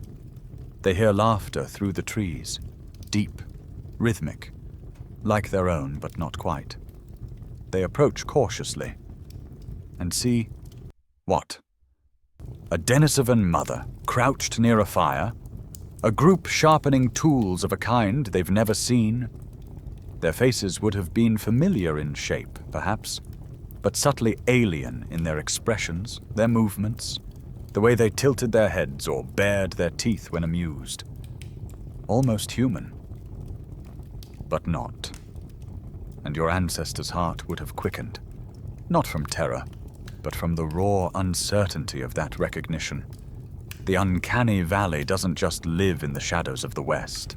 They hear laughter through the trees, deep, rhythmic, like their own but not quite. They approach cautiously and see what? A Denisovan mother crouched near a fire, a group sharpening tools of a kind they've never seen. Their faces would have been familiar in shape, perhaps, but subtly alien in their expressions, their movements, the way they tilted their heads or bared their teeth when amused. Almost human, but not. And your ancestor's heart would have quickened, not from terror, but from the raw uncertainty of that recognition. The Uncanny Valley doesn't just live in the shadows of the West.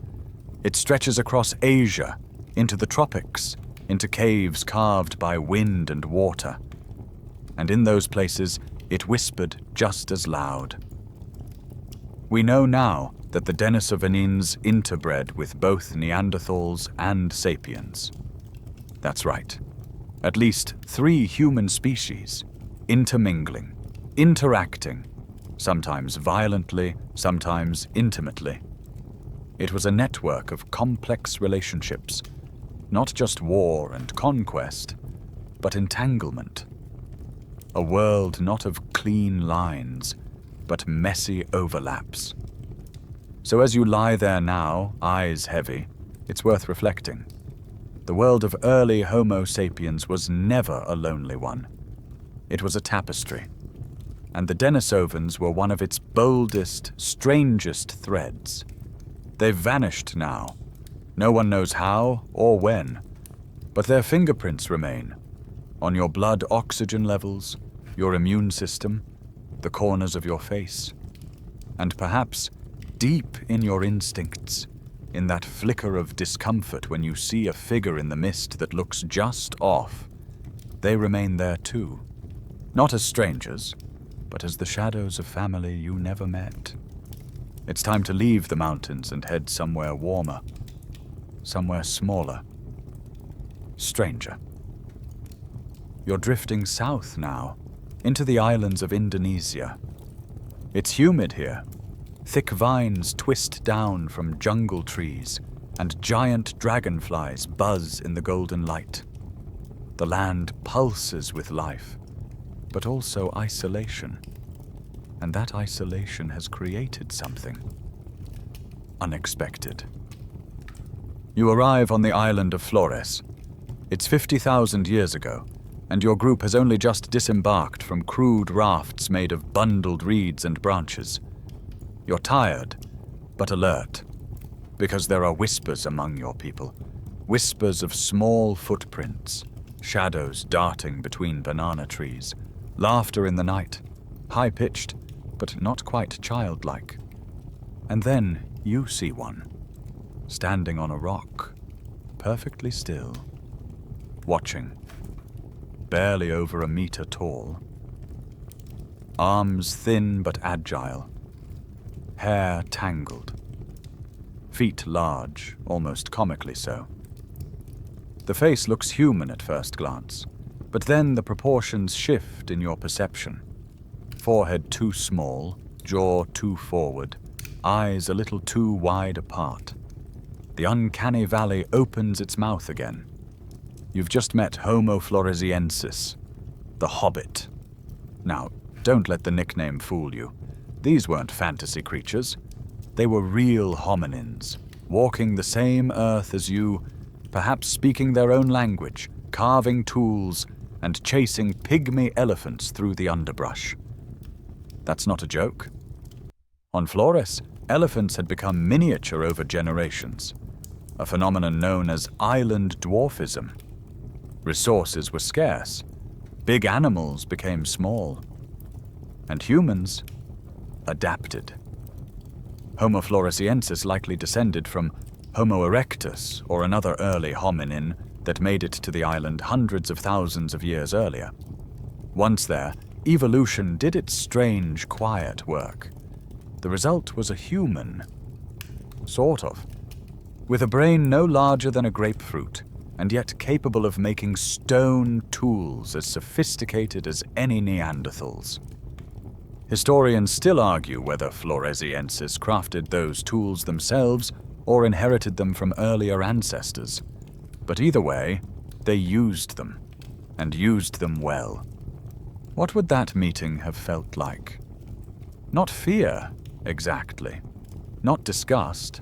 It stretches across Asia, into the tropics, into caves carved by wind and water. And in those places, it whispered just as loud. We know now that the Denisovans interbred with both Neanderthals and sapiens. That's right. At least 3 human species, intermingling, interacting, sometimes violently, sometimes intimately. It was a network of complex relationships, not just war and conquest, but entanglement. A world not of clean lines, but messy overlaps. So as you lie there now, eyes heavy, it's worth reflecting. The world of early Homo sapiens was never a lonely one. It was a tapestry, and the Denisovans were one of its boldest, strangest threads. They've vanished now. No one knows how or when, but their fingerprints remain on your blood oxygen levels, your immune system, the corners of your face, and perhaps deep in your instincts, in that flicker of discomfort when you see a figure in the mist that looks just off. They remain there too, not as strangers, but as the shadows of family you never met. It's time to leave the mountains and head somewhere warmer, somewhere smaller, stranger. You're drifting south now, into the islands of Indonesia. It's humid here. Thick vines twist down from jungle trees, and giant dragonflies buzz in the golden light. The land pulses with life, but also isolation. And that isolation has created something unexpected. You arrive on the island of Flores. It's 50,000 years ago, and your group has only just disembarked from crude rafts made of bundled reeds and branches. You're tired, but alert, because there are whispers among your people, whispers of small footprints, shadows darting between banana trees, laughter in the night, high-pitched, but not quite childlike. And then you see one, standing on a rock, perfectly still, watching, barely over a meter tall. Arms thin but agile, hair tangled, feet large, almost comically so. The face looks human at first glance, but then the proportions shift in your perception. Forehead too small, jaw too forward, eyes a little too wide apart. The Uncanny Valley opens its mouth again. You've just met Homo floresiensis, the hobbit. Now, don't let the nickname fool you. These weren't fantasy creatures. They were real hominins, walking the same earth as you, perhaps speaking their own language, carving tools, and chasing pygmy elephants through the underbrush. That's not a joke. On Flores, elephants had become miniature over generations, a phenomenon known as island dwarfism. Resources were scarce, big animals became small, and humans adapted. Homo floresiensis likely descended from Homo erectus, or another early hominin that made it to the island hundreds of thousands of years earlier. Once there, evolution did its strange, quiet work. The result was a human. Sort of. With a brain no larger than a grapefruit, and yet capable of making stone tools as sophisticated as any Neanderthals. Historians still argue whether floresiensis crafted those tools themselves or inherited them from earlier ancestors. But either way, they used them, and used them well. What would that meeting have felt like? Not fear, exactly. Not disgust.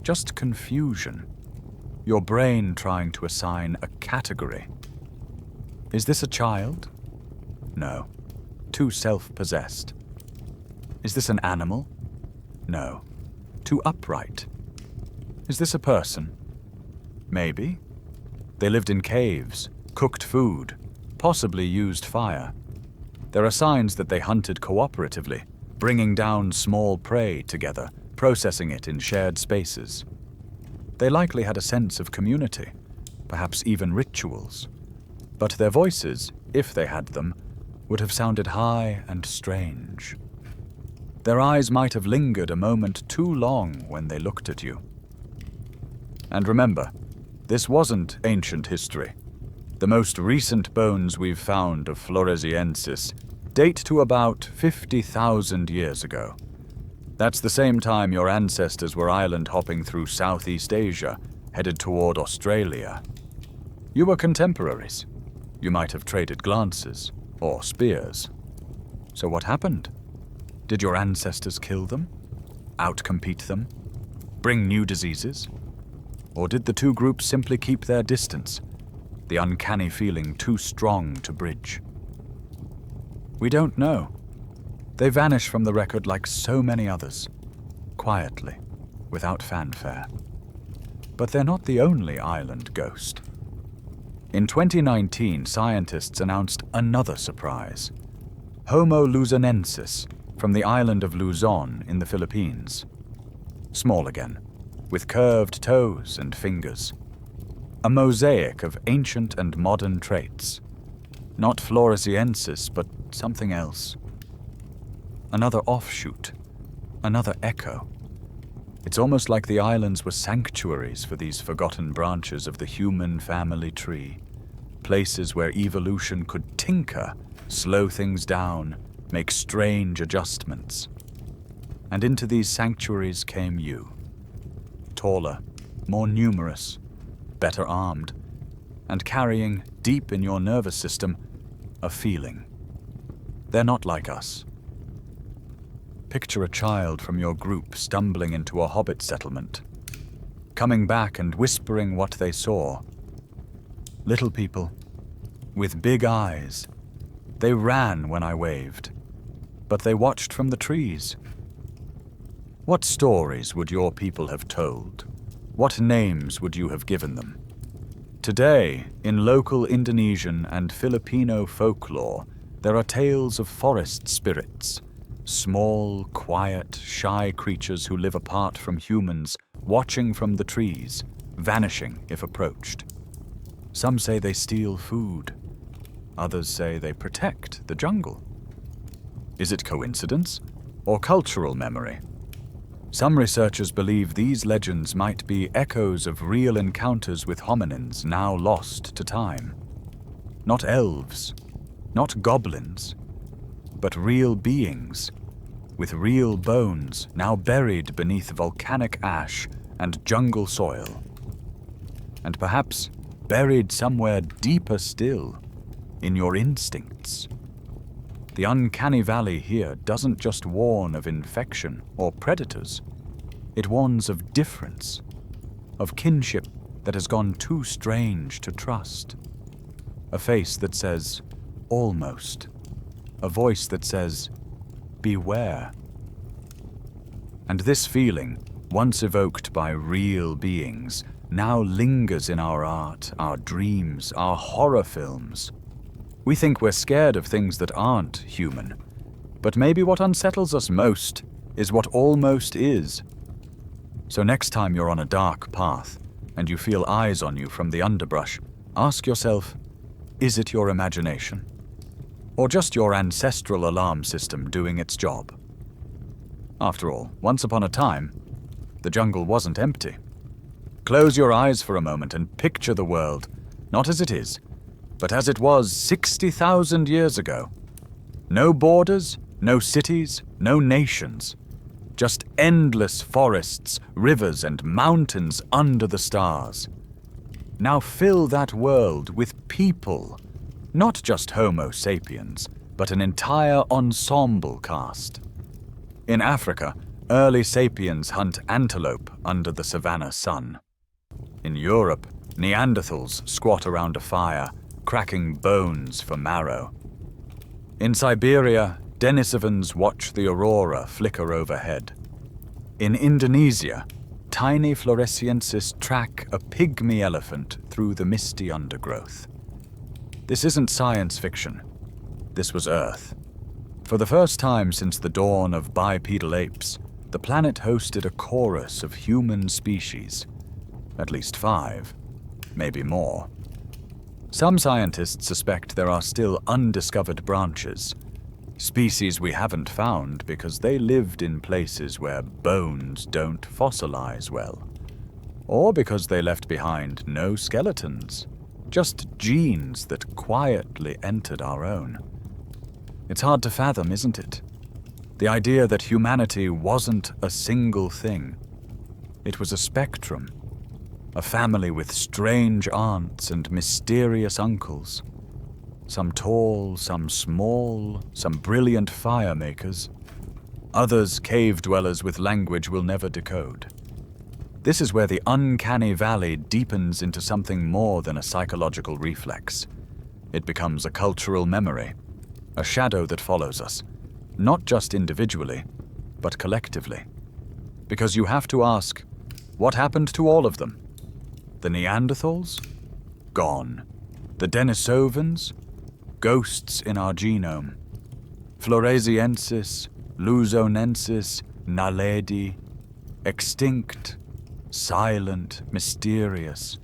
Just confusion. Your brain trying to assign a category. Is this a child? No. Too self-possessed. Is this an animal? No. Too upright. Is this a person? Maybe. They lived in caves, cooked food, possibly used fire. There are signs that they hunted cooperatively, bringing down small prey together, processing it in shared spaces. They likely had a sense of community, perhaps even rituals. But their voices, if they had them, would have sounded high and strange. Their eyes might have lingered a moment too long when they looked at you. And remember, this wasn't ancient history. The most recent bones we've found of Floresiensis date to about 50,000 years ago. That's the same time your ancestors were island hopping through Southeast Asia, headed toward Australia. You were contemporaries. You might have traded glances, or spears. So what happened? Did your ancestors kill them? Outcompete them? Bring new diseases? Or did the two groups simply keep their distance, the uncanny feeling too strong to bridge? We don't know. They vanish from the record like so many others, quietly, without fanfare. But they're not the only island ghost. In 2019, scientists announced another surprise: Homo luzonensis, from the island of Luzon in the Philippines. Small again, with curved toes and fingers. A mosaic of ancient and modern traits. Not Floresiensis, but something else. Another offshoot, another echo. It's almost like the islands were sanctuaries for these forgotten branches of the human family tree. Places where evolution could tinker, slow things down, make strange adjustments. And into these sanctuaries came you. Taller, more numerous, better armed, and carrying, deep in your nervous system, a feeling. They're not like us. Picture a child from your group stumbling into a hobbit settlement, coming back and whispering what they saw. Little people, with big eyes. They ran when I waved, but they watched from the trees. What stories would your people have told? What names would you have given them? Today, in local Indonesian and Filipino folklore, there are tales of forest spirits, small, quiet, shy creatures who live apart from humans, watching from the trees, vanishing if approached. Some say they steal food. Others say they protect the jungle. Is it coincidence or cultural memory? Some researchers believe these legends might be echoes of real encounters with hominins now lost to time. Not elves, not goblins, but real beings, with real bones now buried beneath volcanic ash and jungle soil. And perhaps buried somewhere deeper still, in your instincts. The Uncanny Valley here doesn't just warn of infection or predators. It warns of difference, of kinship that has gone too strange to trust. A face that says, almost. A voice that says, beware. And this feeling, once evoked by real beings, now lingers in our art, our dreams, our horror films. We think we're scared of things that aren't human, but maybe what unsettles us most is what almost is. So next time you're on a dark path and you feel eyes on you from the underbrush, ask yourself, is it your imagination? Or just your ancestral alarm system doing its job? After all, once upon a time, the jungle wasn't empty. Close your eyes for a moment and picture the world, not as it is, but as it was 60,000 years ago. No borders, no cities, no nations. Just endless forests, rivers, and mountains under the stars. Now fill that world with people, not just Homo sapiens, but an entire ensemble cast. In Africa, early sapiens hunt antelope under the savanna sun. In Europe, Neanderthals squat around a fire, cracking bones for marrow. In Siberia, Denisovans watch the aurora flicker overhead. In Indonesia, tiny floresiensis track a pygmy elephant through the misty undergrowth. This isn't science fiction. This was Earth. For the first time since the dawn of bipedal apes, the planet hosted a chorus of human species. At least 5, maybe more. Some scientists suspect there are still undiscovered branches, species we haven't found because they lived in places where bones don't fossilize well, or because they left behind no skeletons, just genes that quietly entered our own. It's hard to fathom, isn't it? The idea that humanity wasn't a single thing. It was a spectrum, a family with strange aunts and mysterious uncles. Some tall, some small, some brilliant fire makers. Others cave dwellers with language we'll never decode. This is where the Uncanny Valley deepens into something more than a psychological reflex. It becomes a cultural memory, a shadow that follows us, not just individually, but collectively. Because you have to ask, what happened to all of them? The Neanderthals? Gone. The Denisovans? Ghosts in our genome. Floresiensis, Luzonensis, Naledi. Extinct, silent, mysterious.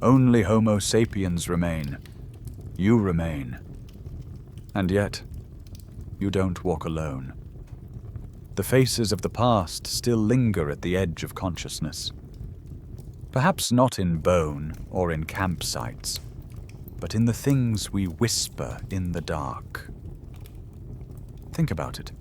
Only Homo sapiens remain. You remain. And yet, you don't walk alone. The faces of the past still linger at the edge of consciousness. Perhaps not in bone or in campsites, but in the things we whisper in the dark. Think about it.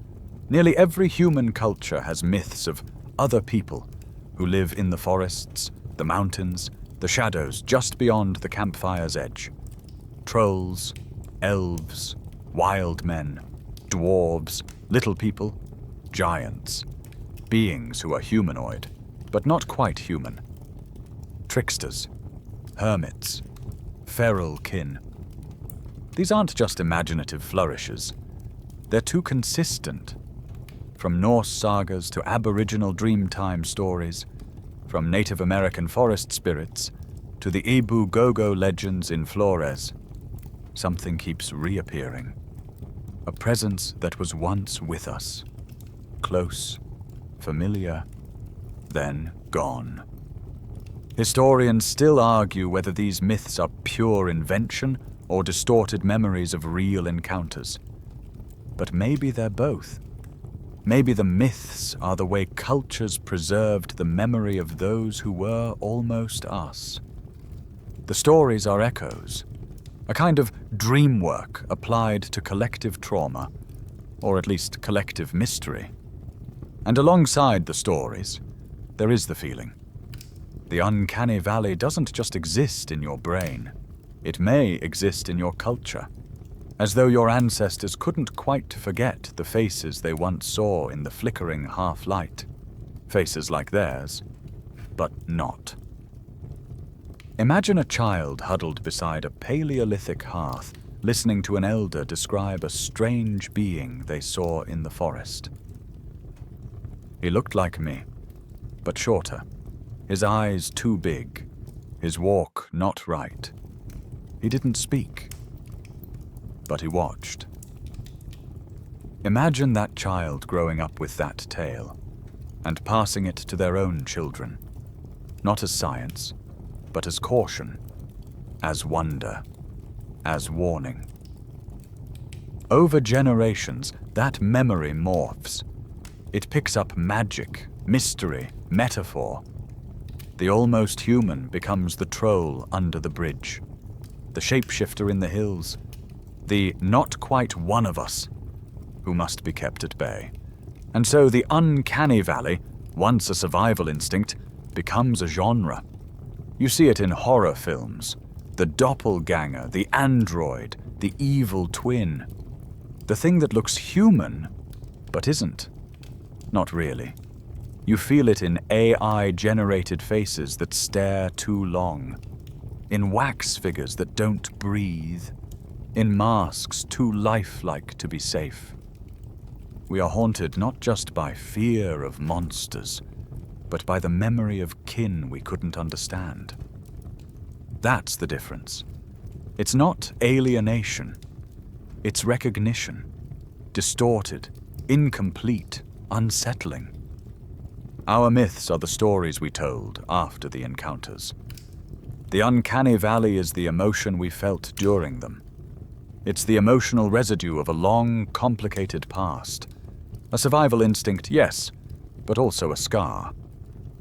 Nearly every human culture has myths of other people who live in the forests, the mountains, the shadows just beyond the campfire's edge. Trolls, elves, wild men, dwarves, little people, giants, beings who are humanoid, but not quite human. Tricksters, hermits, feral kin. These aren't just imaginative flourishes. They're too consistent. From Norse sagas to Aboriginal Dreamtime stories, from Native American forest spirits to the Ibu Gogo legends in Flores, something keeps reappearing. A presence that was once with us. Close, familiar, then gone. Historians still argue whether these myths are pure invention or distorted memories of real encounters. But maybe they're both. Maybe the myths are the way cultures preserved the memory of those who were almost us. The stories are echoes, a kind of dream work applied to collective trauma, or at least collective mystery. And alongside the stories, there is the feeling. The Uncanny Valley doesn't just exist in your brain. It may exist in your culture, as though your ancestors couldn't quite forget the faces they once saw in the flickering half-light. Faces like theirs, but not. Imagine a child huddled beside a Paleolithic hearth, listening to an elder describe a strange being they saw in the forest. He looked like me, but shorter. His eyes too big, his walk not right. He didn't speak, but he watched. Imagine that child growing up with that tale, and passing it to their own children, not as science, but as caution, as wonder, as warning. Over generations, that memory morphs. It picks up magic, mystery, metaphor. The almost human becomes the troll under the bridge, the shapeshifter in the hills, the not quite one of us who must be kept at bay. And so the Uncanny Valley, once a survival instinct, becomes a genre. You see it in horror films, the doppelganger, the android, the evil twin, the thing that looks human but isn't. Not really. You feel it in AI-generated faces that stare too long. in wax figures that don't breathe, in masks too lifelike to be safe. We are haunted not just by fear of monsters, but by the memory of kin we couldn't understand. That's the difference. It's not alienation. It's recognition. Distorted, incomplete, unsettling. Our myths are the stories we told after the encounters. The uncanny valley is the emotion we felt during them. It's the emotional residue of a long, complicated past. A survival instinct, yes, but also a scar.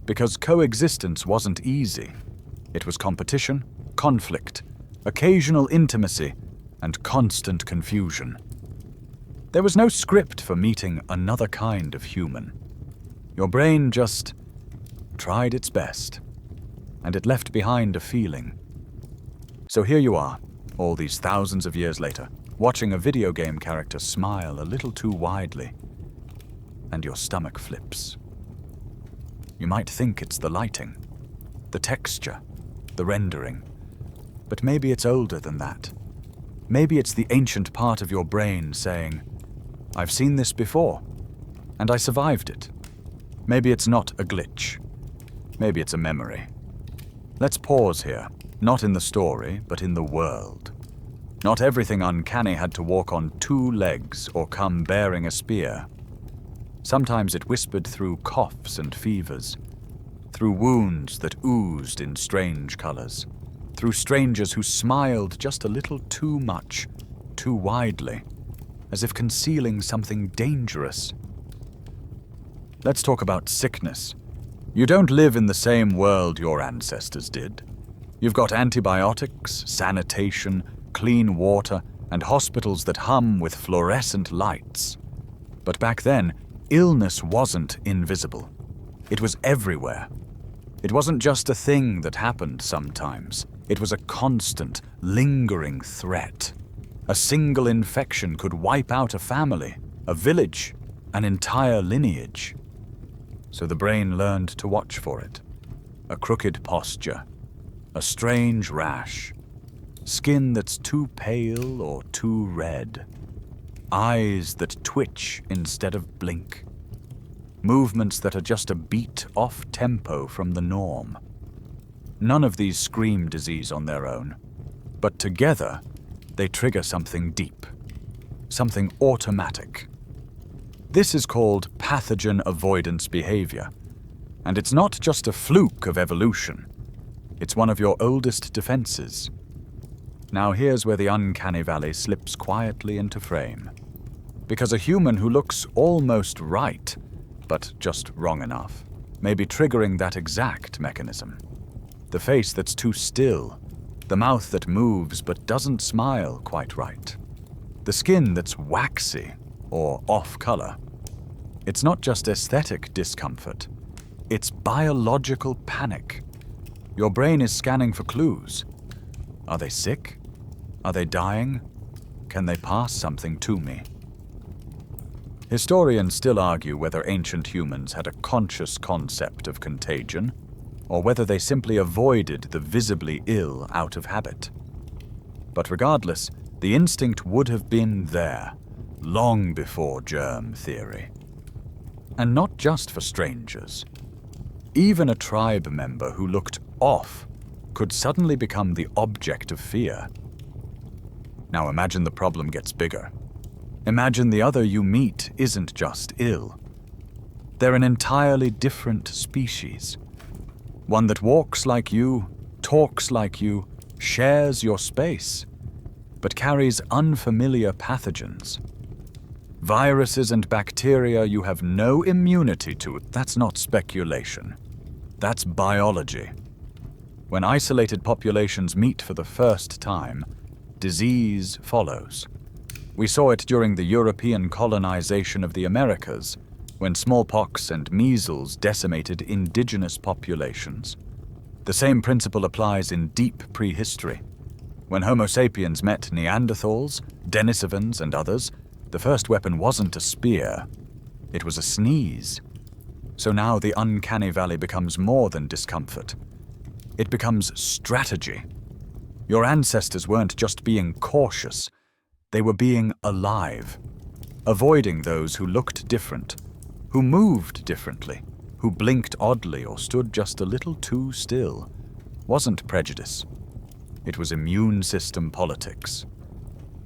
Because coexistence wasn't easy. It was competition, conflict, occasional intimacy, and constant confusion. There was no script for meeting another kind of human. Your brain just tried its best, and it left behind a feeling. So here you are, all these thousands of years later, watching a video game character smile a little too widely, and your stomach flips. You might think it's the lighting, the texture, the rendering, but maybe it's older than that. Maybe it's the ancient part of your brain saying, "I've seen this before, and I survived it." Maybe it's not a glitch. Maybe it's a memory. Let's pause here, not in the story, but in the world. Not everything uncanny had to walk on two legs or come bearing a spear. Sometimes it whispered through coughs and fevers, through wounds that oozed in strange colors, through strangers who smiled just a little too much, too widely, as if concealing something dangerous. Let's talk about sickness. You don't live in the same world your ancestors did. You've got antibiotics, sanitation, clean water, and hospitals that hum with fluorescent lights. But back then, illness wasn't invisible. It was everywhere. It wasn't just a thing that happened sometimes. It was a constant, lingering threat. A single infection could wipe out a family, a village, an entire lineage. So the brain learned to watch for it. A crooked posture, a strange rash, skin that's too pale or too red, eyes that twitch instead of blink, movements that are just a beat off tempo from the norm. None of these scream disease on their own, but together they trigger something deep, something automatic. This is called pathogen avoidance behavior, and it's not just a fluke of evolution. It's one of your oldest defenses. Now here's where the uncanny valley slips quietly into frame. Because a human who looks almost right, but just wrong enough, may be triggering that exact mechanism. The face that's too still, the mouth that moves but doesn't smile quite right, the skin that's waxy or off-color. It's not just aesthetic discomfort, it's biological panic. Your brain is scanning for clues. Are they sick? Are they dying? Can they pass something to me? Historians still argue whether ancient humans had a conscious concept of contagion, or whether they simply avoided the visibly ill out of habit. But regardless, the instinct would have been there, long before germ theory. And not just for strangers. Even a tribe member who looked off could suddenly become the object of fear. Now imagine the problem gets bigger. Imagine the other you meet isn't just ill. They're an entirely different species. One that walks like you, talks like you, shares your space, but carries unfamiliar pathogens. Viruses and bacteria you have no immunity to. That's not speculation. That's biology. When isolated populations meet for the first time, disease follows. We saw it during the European colonization of the Americas, when smallpox and measles decimated indigenous populations. The same principle applies in deep prehistory. When Homo sapiens met Neanderthals, Denisovans, and others, the first weapon wasn't a spear, it was a sneeze. So now the uncanny valley becomes more than discomfort. It becomes strategy. Your ancestors weren't just being cautious, they were being alive, avoiding those who looked different, who moved differently, who blinked oddly or stood just a little too still. Wasn't prejudice. It was immune system politics.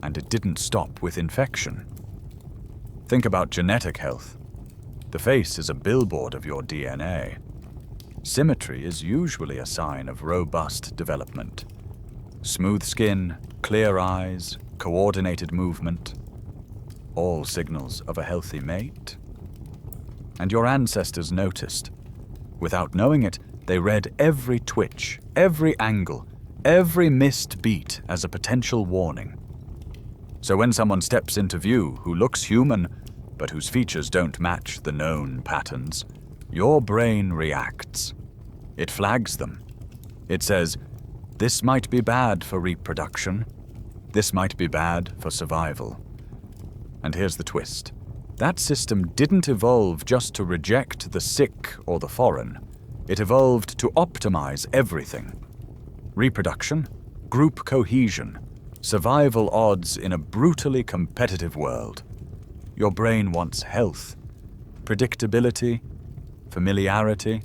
And it didn't stop with infection. Think about genetic health. The face is a billboard of your DNA. Symmetry is usually a sign of robust development. Smooth skin, clear eyes, coordinated movement, all signals of a healthy mate. And your ancestors noticed. Without knowing it, they read every twitch, every angle, every missed beat as a potential warning. So when someone steps into view who looks human, but whose features don't match the known patterns, your brain reacts. It flags them. It says, this might be bad for reproduction. This might be bad for survival. And here's the twist. That system didn't evolve just to reject the sick or the foreign. It evolved to optimize everything. Reproduction, group cohesion, survival odds in a brutally competitive world. Your brain wants health, predictability, familiarity,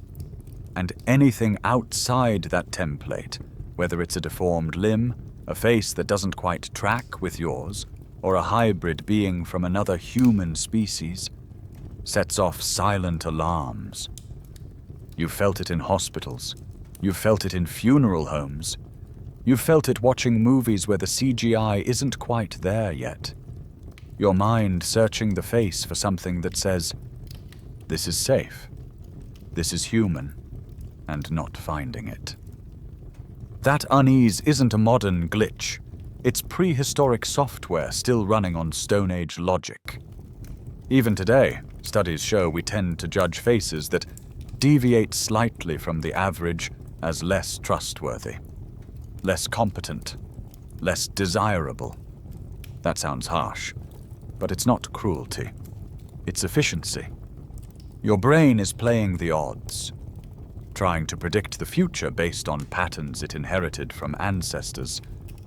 and anything outside that template, whether it's a deformed limb, a face that doesn't quite track with yours, or a hybrid being from another human species, sets off silent alarms. You've felt it in hospitals. You've felt it in funeral homes. You've felt it watching movies where the CGI isn't quite there yet. Your mind searching the face for something that says, this is safe, this is human, and not finding it. That unease isn't a modern glitch. It's prehistoric software still running on Stone Age logic. Even today, studies show we tend to judge faces that deviate slightly from the average as less trustworthy, less competent, less desirable. That sounds harsh, but it's not cruelty. It's efficiency. Your brain is playing the odds, trying to predict the future based on patterns it inherited from ancestors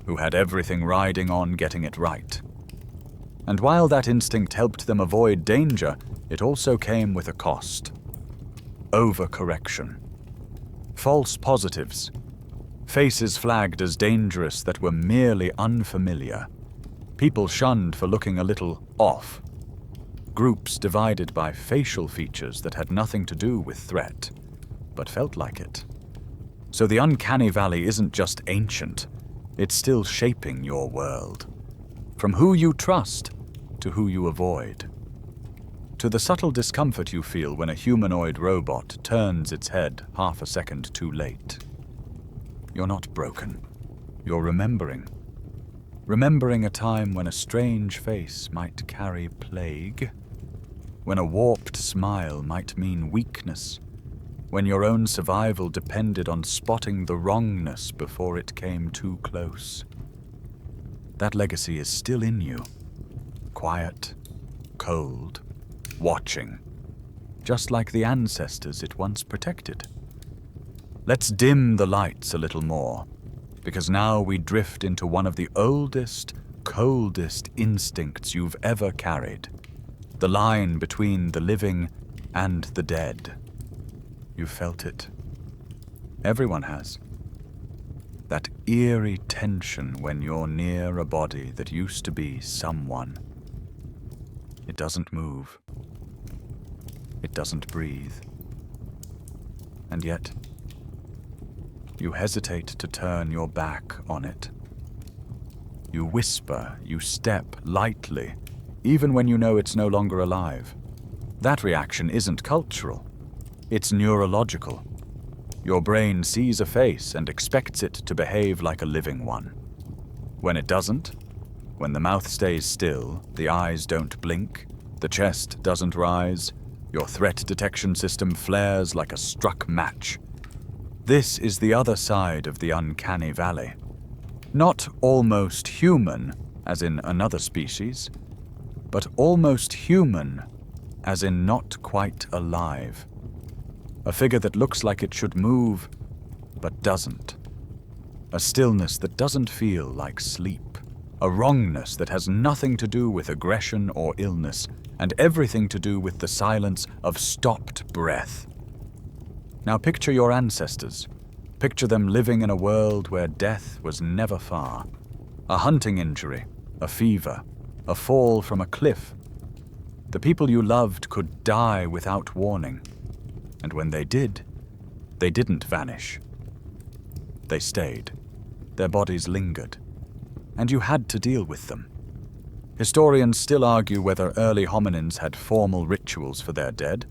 who had everything riding on getting it right. And while that instinct helped them avoid danger, it also came with a cost. Overcorrection. False positives. Faces flagged as dangerous that were merely unfamiliar. People shunned for looking a little off. Groups divided by facial features that had nothing to do with threat, but felt like it. So the Uncanny Valley isn't just ancient, it's still shaping your world. From who you trust to who you avoid. To the subtle discomfort you feel when a humanoid robot turns its head half a second too late. You're not broken. You're remembering. Remembering a time when a strange face might carry plague, when a warped smile might mean weakness, when your own survival depended on spotting the wrongness before it came too close. That legacy is still in you. Quiet, cold, watching, just like the ancestors it once protected. Let's dim the lights a little more, because now we drift into one of the oldest, coldest instincts you've ever carried. The line between the living and the dead. You've felt it. Everyone has. That eerie tension when you're near a body that used to be someone. It doesn't move. It doesn't breathe. And yet, you hesitate to turn your back on it. You whisper, you step lightly, even when you know it's no longer alive. That reaction isn't cultural. It's neurological. Your brain sees a face and expects it to behave like a living one. When it doesn't, when the mouth stays still, the eyes don't blink, the chest doesn't rise, your threat detection system flares like a struck match. This is the other side of the Uncanny Valley. Not almost human, as in another species, but almost human, as in not quite alive. A figure that looks like it should move, but doesn't. A stillness that doesn't feel like sleep. A wrongness that has nothing to do with aggression or illness, and everything to do with the silence of stopped breath. Now picture your ancestors. Picture them living in a world where death was never far. A hunting injury, a fever, a fall from a cliff. The people you loved could die without warning. And when they did, they didn't vanish. They stayed. Their bodies lingered. And you had to deal with them. Historians still argue whether early hominins had formal rituals for their dead,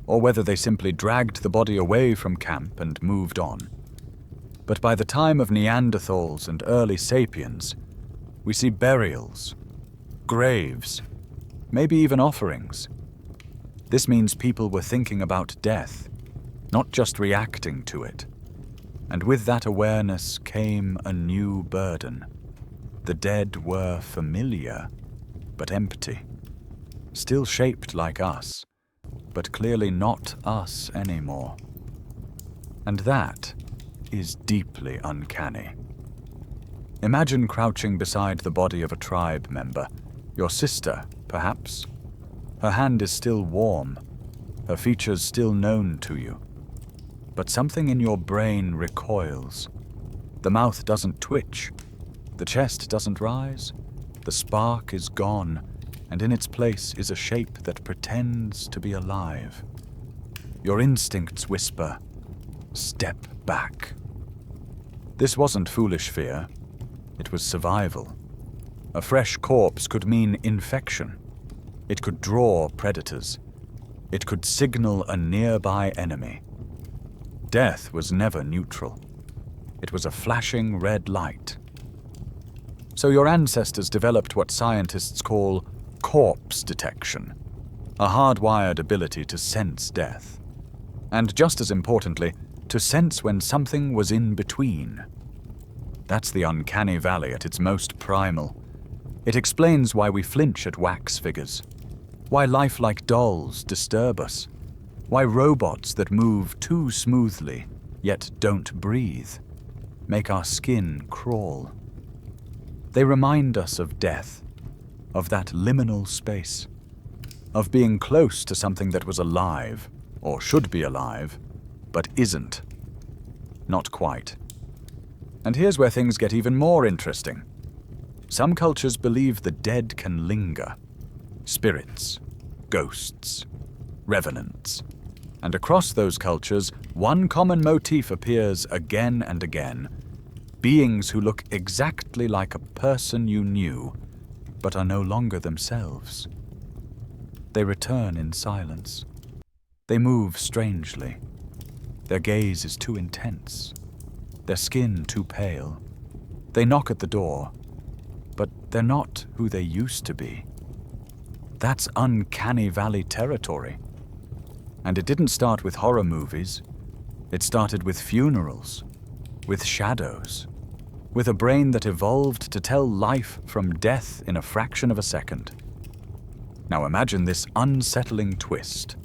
or whether they simply dragged the body away from camp and moved on. But by the time of Neanderthals and early sapiens, we see burials, graves, maybe even offerings. This means people were thinking about death, not just reacting to it. And with that awareness came a new burden. The dead were familiar, but empty. Still shaped like us, but clearly not us anymore. And that is deeply uncanny. Imagine crouching beside the body of a tribe member, your sister, perhaps. Her hand is still warm, her features still known to you. But something in your brain recoils. The mouth doesn't twitch, the chest doesn't rise, the spark is gone, and in its place is a shape that pretends to be alive. Your instincts whisper, "Step back." This wasn't foolish fear, it was survival. A fresh corpse could mean infection. It could draw predators. It could signal a nearby enemy. Death was never neutral. It was a flashing red light. So your ancestors developed what scientists call corpse detection, a hardwired ability to sense death. And just as importantly, to sense when something was in between. That's the Uncanny Valley at its most primal. It explains why we flinch at wax figures, why lifelike dolls disturb us, why robots that move too smoothly, yet don't breathe, make our skin crawl. They remind us of death, of that liminal space, of being close to something that was alive, or should be alive, but isn't. Not quite. And here's where things get even more interesting. Some cultures believe the dead can linger. Spirits, ghosts, revenants. And across those cultures, one common motif appears again and again. Beings who look exactly like a person you knew, but are no longer themselves. They return in silence. They move strangely. Their gaze is too intense. Their skin too pale. They knock at the door, but they're not who they used to be. That's Uncanny Valley territory. And it didn't start with horror movies. It started with funerals, with shadows, with a brain that evolved to tell life from death in a fraction of a second. Now imagine this unsettling twist.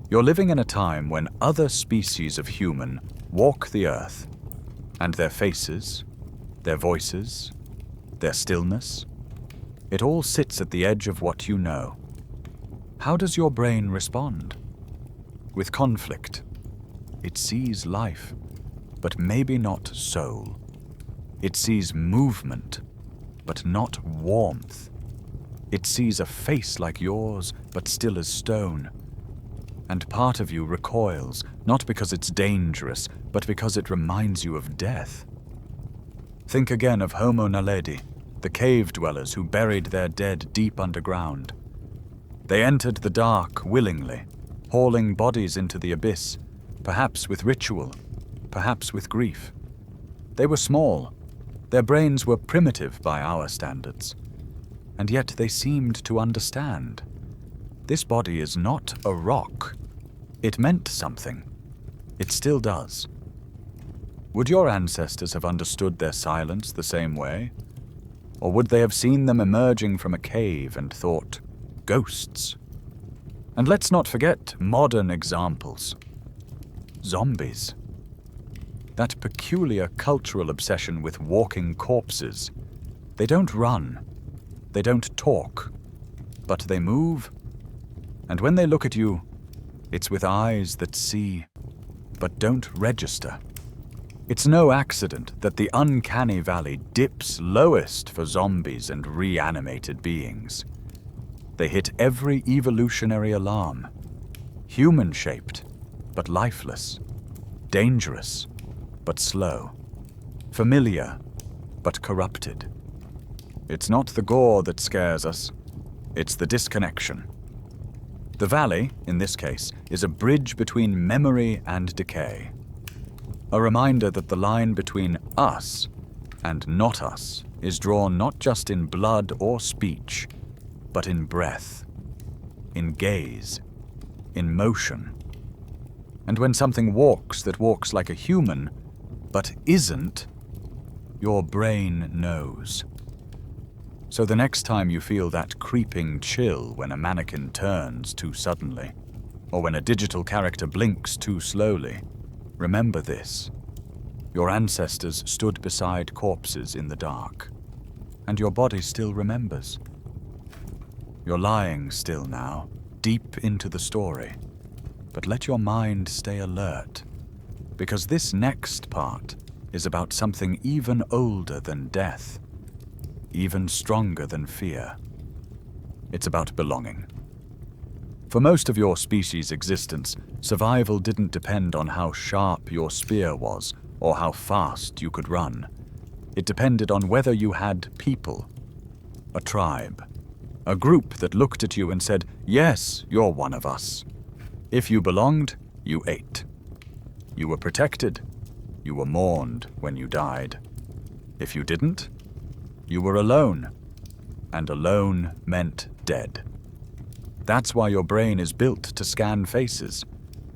You're living in a time when other species of human walk the earth, and their faces, their voices, their stillness, it all sits at the edge of what you know. How does your brain respond? With conflict. It sees life, but maybe not soul. It sees movement, but not warmth. It sees a face like yours, but still as stone. And part of you recoils, not because it's dangerous, but because it reminds you of death. Think again of Homo naledi, the cave dwellers who buried their dead deep underground. They entered the dark willingly, hauling bodies into the abyss, perhaps with ritual, perhaps with grief. They were small. Their brains were primitive by our standards. And yet they seemed to understand. This body is not a rock. It meant something. It still does. Would your ancestors have understood their silence the same way? Or would they have seen them emerging from a cave and thought, ghosts? And let's not forget modern examples. Zombies. That peculiar cultural obsession with walking corpses. They don't run. They don't talk. But they move. And when they look at you, it's with eyes that see, but don't register. It's no accident that the Uncanny Valley dips lowest for zombies and reanimated beings. They hit every evolutionary alarm. Human-shaped, but lifeless. Dangerous, but slow. Familiar, but corrupted. It's not the gore that scares us. It's the disconnection. The valley, in this case, is a bridge between memory and decay. A reminder that the line between us and not us is drawn not just in blood or speech, but in breath, in gaze, in motion. And when something walks that walks like a human, but isn't, your brain knows. So the next time you feel that creeping chill when a mannequin turns too suddenly, or when a digital character blinks too slowly, remember this. Your ancestors stood beside corpses in the dark, and your body still remembers. You're lying still now, deep into the story, but let your mind stay alert, because this next part is about something even older than death, even stronger than fear. It's about belonging. For most of your species' existence, survival didn't depend on how sharp your spear was or how fast you could run. It depended on whether you had people, a tribe, a group that looked at you and said, "Yes, you're one of us." If you belonged, you ate. You were protected. You were mourned when you died. If you didn't, you were alone, and alone meant dead. That's why your brain is built to scan faces,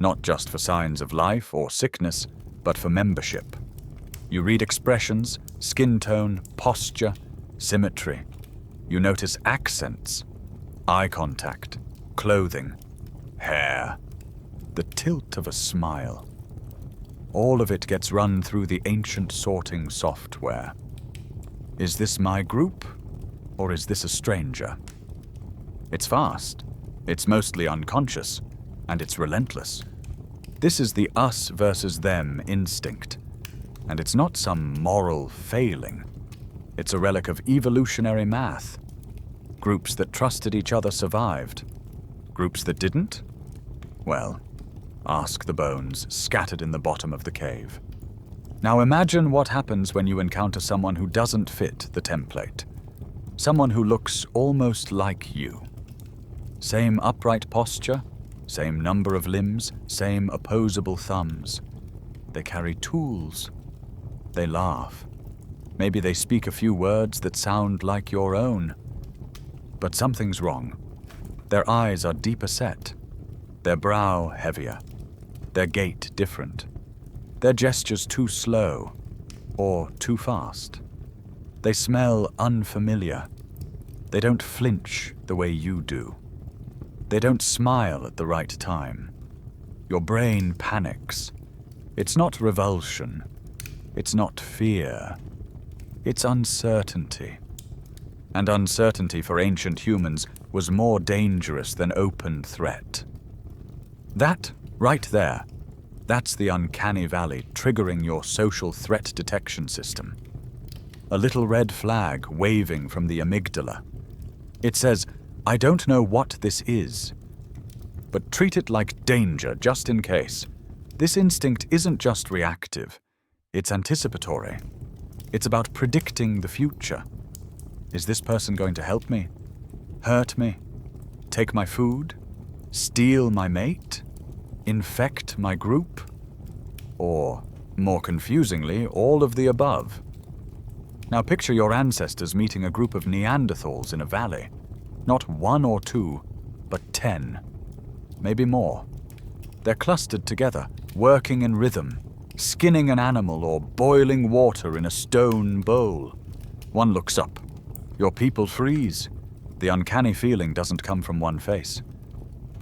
not just for signs of life or sickness, but for membership. You read expressions, skin tone, posture, symmetry. You notice accents, eye contact, clothing, hair, the tilt of a smile. All of it gets run through the ancient sorting software. Is this my group, or is this a stranger? It's fast, it's mostly unconscious, and it's relentless. This is the us versus them instinct, and it's not some moral failing. It's a relic of evolutionary math. Groups that trusted each other survived. Groups that didn't? Well, ask the bones scattered in the bottom of the cave. Now imagine what happens when you encounter someone who doesn't fit the template. Someone who looks almost like you. Same upright posture, same number of limbs, same opposable thumbs. They carry tools. They laugh. Maybe they speak a few words that sound like your own. But something's wrong. Their eyes are deeper set. Their brow heavier. Their gait different. Their gestures too slow or too fast. They smell unfamiliar. They don't flinch the way you do. They don't smile at the right time. Your brain panics. It's not revulsion. It's not fear. It's uncertainty. And uncertainty for ancient humans was more dangerous than open threat. That, right there, that's the Uncanny Valley triggering your social threat detection system. A little red flag waving from the amygdala. It says, I don't know what this is, but treat it like danger just in case. This instinct isn't just reactive, it's anticipatory. It's about predicting the future. Is this person going to help me? Hurt me? Take my food? Steal my mate? Infect my group? Or, more confusingly, all of the above. Now picture your ancestors meeting a group of Neanderthals in a valley. Not 1 or 2, but 10. Maybe more. They're clustered together, working in rhythm, skinning an animal or boiling water in a stone bowl. One looks up. Your people freeze. The uncanny feeling doesn't come from one face.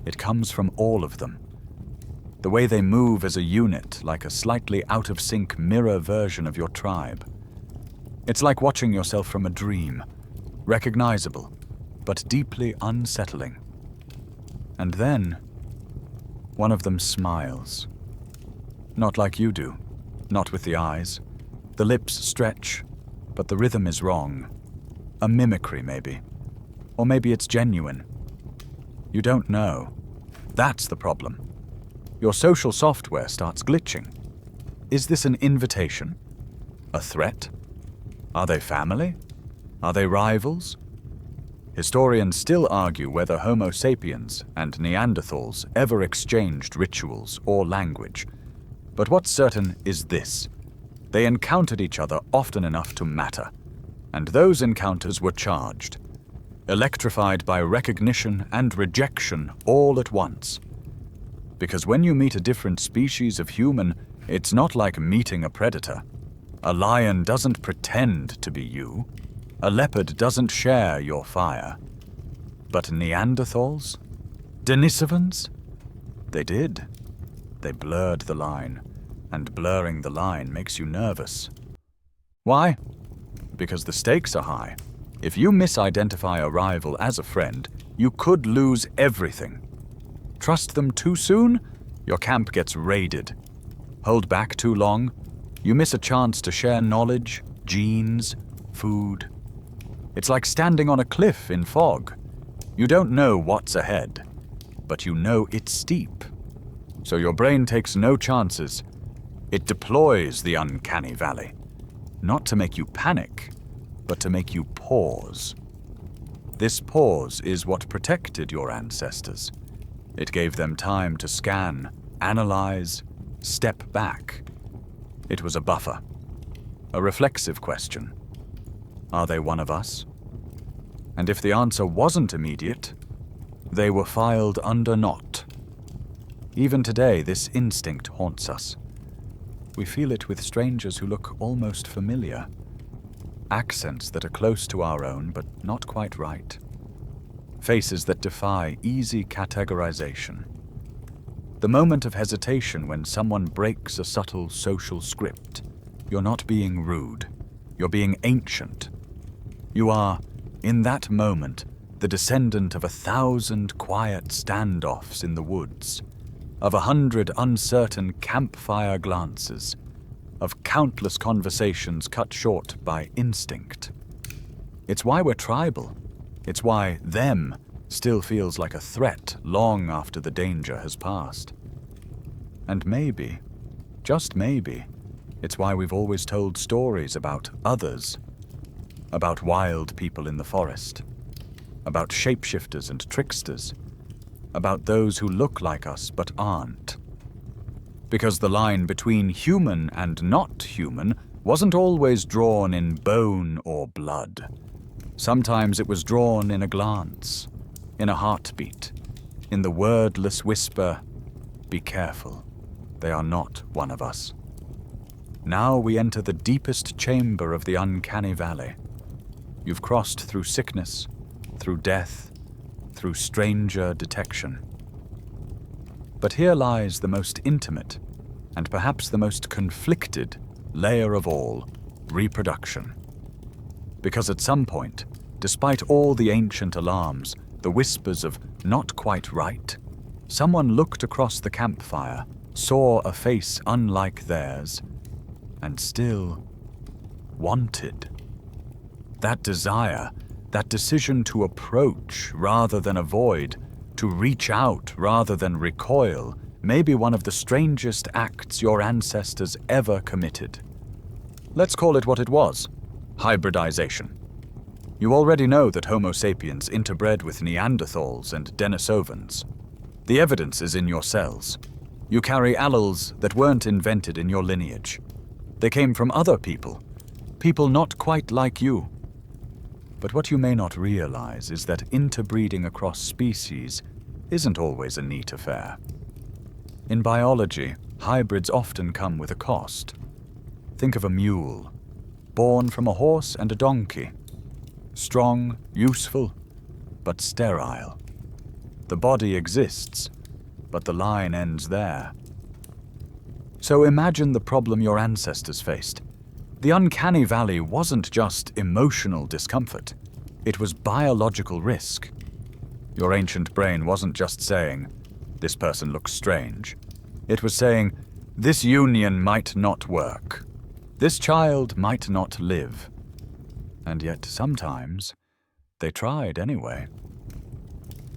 It comes from all of them. The way they move as a unit, like a slightly out-of-sync mirror version of your tribe. It's like watching yourself from a dream, recognizable, but deeply unsettling. And then, one of them smiles. Not like you do, not with the eyes. The lips stretch, but the rhythm is wrong. A mimicry, maybe. Or maybe it's genuine. You don't know. That's the problem. Your social software starts glitching. Is this an invitation? A threat? Are they family? Are they rivals? Historians still argue whether Homo sapiens and Neanderthals ever exchanged rituals or language. But what's certain is this. They encountered each other often enough to matter. And those encounters were charged. Electrified by recognition and rejection all at once. Because when you meet a different species of human, it's not like meeting a predator. A lion doesn't pretend to be you. A leopard doesn't share your fire. But Neanderthals? Denisovans? They did. They blurred the line, and blurring the line makes you nervous. Why? Because the stakes are high. If you misidentify a rival as a friend, you could lose everything. Trust them too soon, your camp gets raided. Hold back too long, you miss a chance to share knowledge, genes, food. It's like standing on a cliff in fog. You don't know what's ahead, but you know it's steep. So your brain takes no chances. It deploys the Uncanny Valley. Not to make you panic, but to make you pause. This pause is what protected your ancestors. It gave them time to scan, analyze, step back. It was a buffer. A reflexive question. Are they one of us? And if the answer wasn't immediate, they were filed under not. Even today, this instinct haunts us. We feel it with strangers who look almost familiar. Accents that are close to our own, but not quite right. Faces that defy easy categorization. The moment of hesitation when someone breaks a subtle social script. You're not being rude. You're being ancient. You are, in that moment, the descendant of 1,000 quiet standoffs in the woods, of 100 uncertain campfire glances, of countless conversations cut short by instinct. It's why we're tribal. It's why them still feels like a threat long after the danger has passed. And maybe, just maybe, it's why we've always told stories about others, about wild people in the forest, about shapeshifters and tricksters, about those who look like us but aren't. Because the line between human and not human wasn't always drawn in bone or blood. Sometimes it was drawn in a glance, in a heartbeat, in the wordless whisper, "Be careful, they are not one of us." Now we enter the deepest chamber of the Uncanny Valley. You've crossed through sickness, through death, through stranger detection. But here lies the most intimate, and perhaps the most conflicted, layer of all, reproduction. Because at some point, despite all the ancient alarms, the whispers of not quite right, someone looked across the campfire, saw a face unlike theirs, and still wanted. That desire, that decision to approach rather than avoid, to reach out rather than recoil, may be one of the strangest acts your ancestors ever committed. Let's call it what it was: hybridization. You already know that Homo sapiens interbred with Neanderthals and Denisovans. The evidence is in your cells. You carry alleles that weren't invented in your lineage. They came from other people, people not quite like you. But what you may not realize is that interbreeding across species isn't always a neat affair. In biology, hybrids often come with a cost. Think of a mule, born from a horse and a donkey. Strong, useful, but sterile. The body exists, but the line ends there. So imagine the problem your ancestors faced. The Uncanny Valley wasn't just emotional discomfort. It was biological risk. Your ancient brain wasn't just saying, "This person looks strange." It was saying, "This union might not work. This child might not live." And yet sometimes they tried anyway.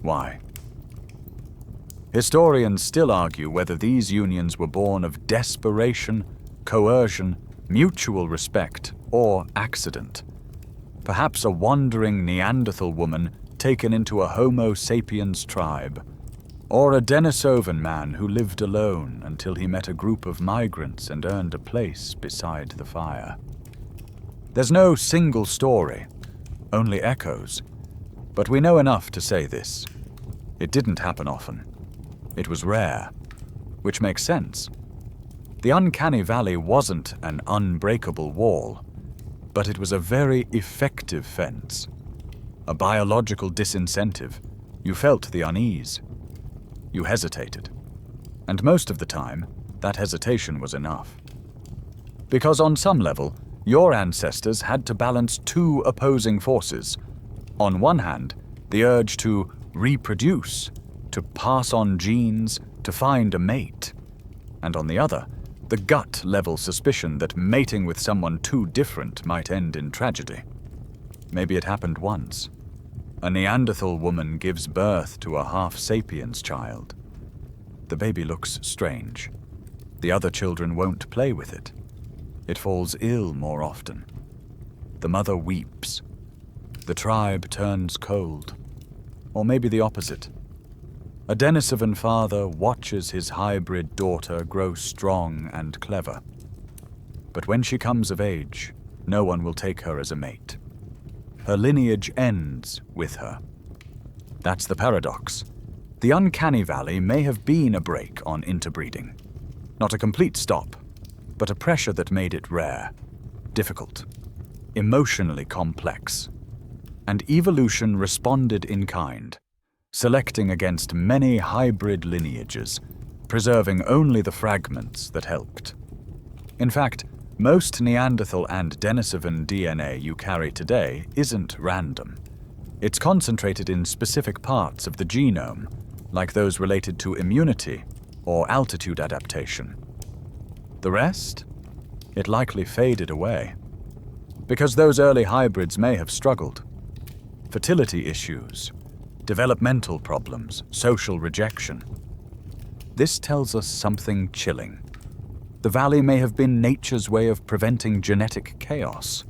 Why? Historians still argue whether these unions were born of desperation, coercion, mutual respect, or accident. Perhaps a wandering Neanderthal woman taken into a Homo sapiens tribe, or a Denisovan man who lived alone until he met a group of migrants and earned a place beside the fire. There's no single story, only echoes, but we know enough to say this. It didn't happen often. It was rare, which makes sense. The Uncanny Valley wasn't an unbreakable wall, but it was a very effective fence. A biological disincentive. You felt the unease. You hesitated. And most of the time, that hesitation was enough. Because on some level, your ancestors had to balance two opposing forces. On one hand, the urge to reproduce, to pass on genes, to find a mate. And on the other, the gut-level suspicion that mating with someone too different might end in tragedy. Maybe it happened once. A Neanderthal woman gives birth to a half-sapiens child. The baby looks strange. The other children won't play with it. It falls ill more often. The mother weeps. The tribe turns cold. Or maybe the opposite. A Denisovan father watches his hybrid daughter grow strong and clever. But when she comes of age, no one will take her as a mate. Her lineage ends with her. That's the paradox. The Uncanny Valley may have been a brake on interbreeding. Not a complete stop, but a pressure that made it rare, difficult, emotionally complex. And evolution responded in kind, selecting against many hybrid lineages, preserving only the fragments that helped. In fact, most Neanderthal and Denisovan DNA you carry today isn't random. It's concentrated in specific parts of the genome, like those related to immunity or altitude adaptation. The rest? It likely faded away. Because those early hybrids may have struggled. Fertility issues, developmental problems, social rejection. This tells us something chilling. The valley may have been nature's way of preventing genetic chaos.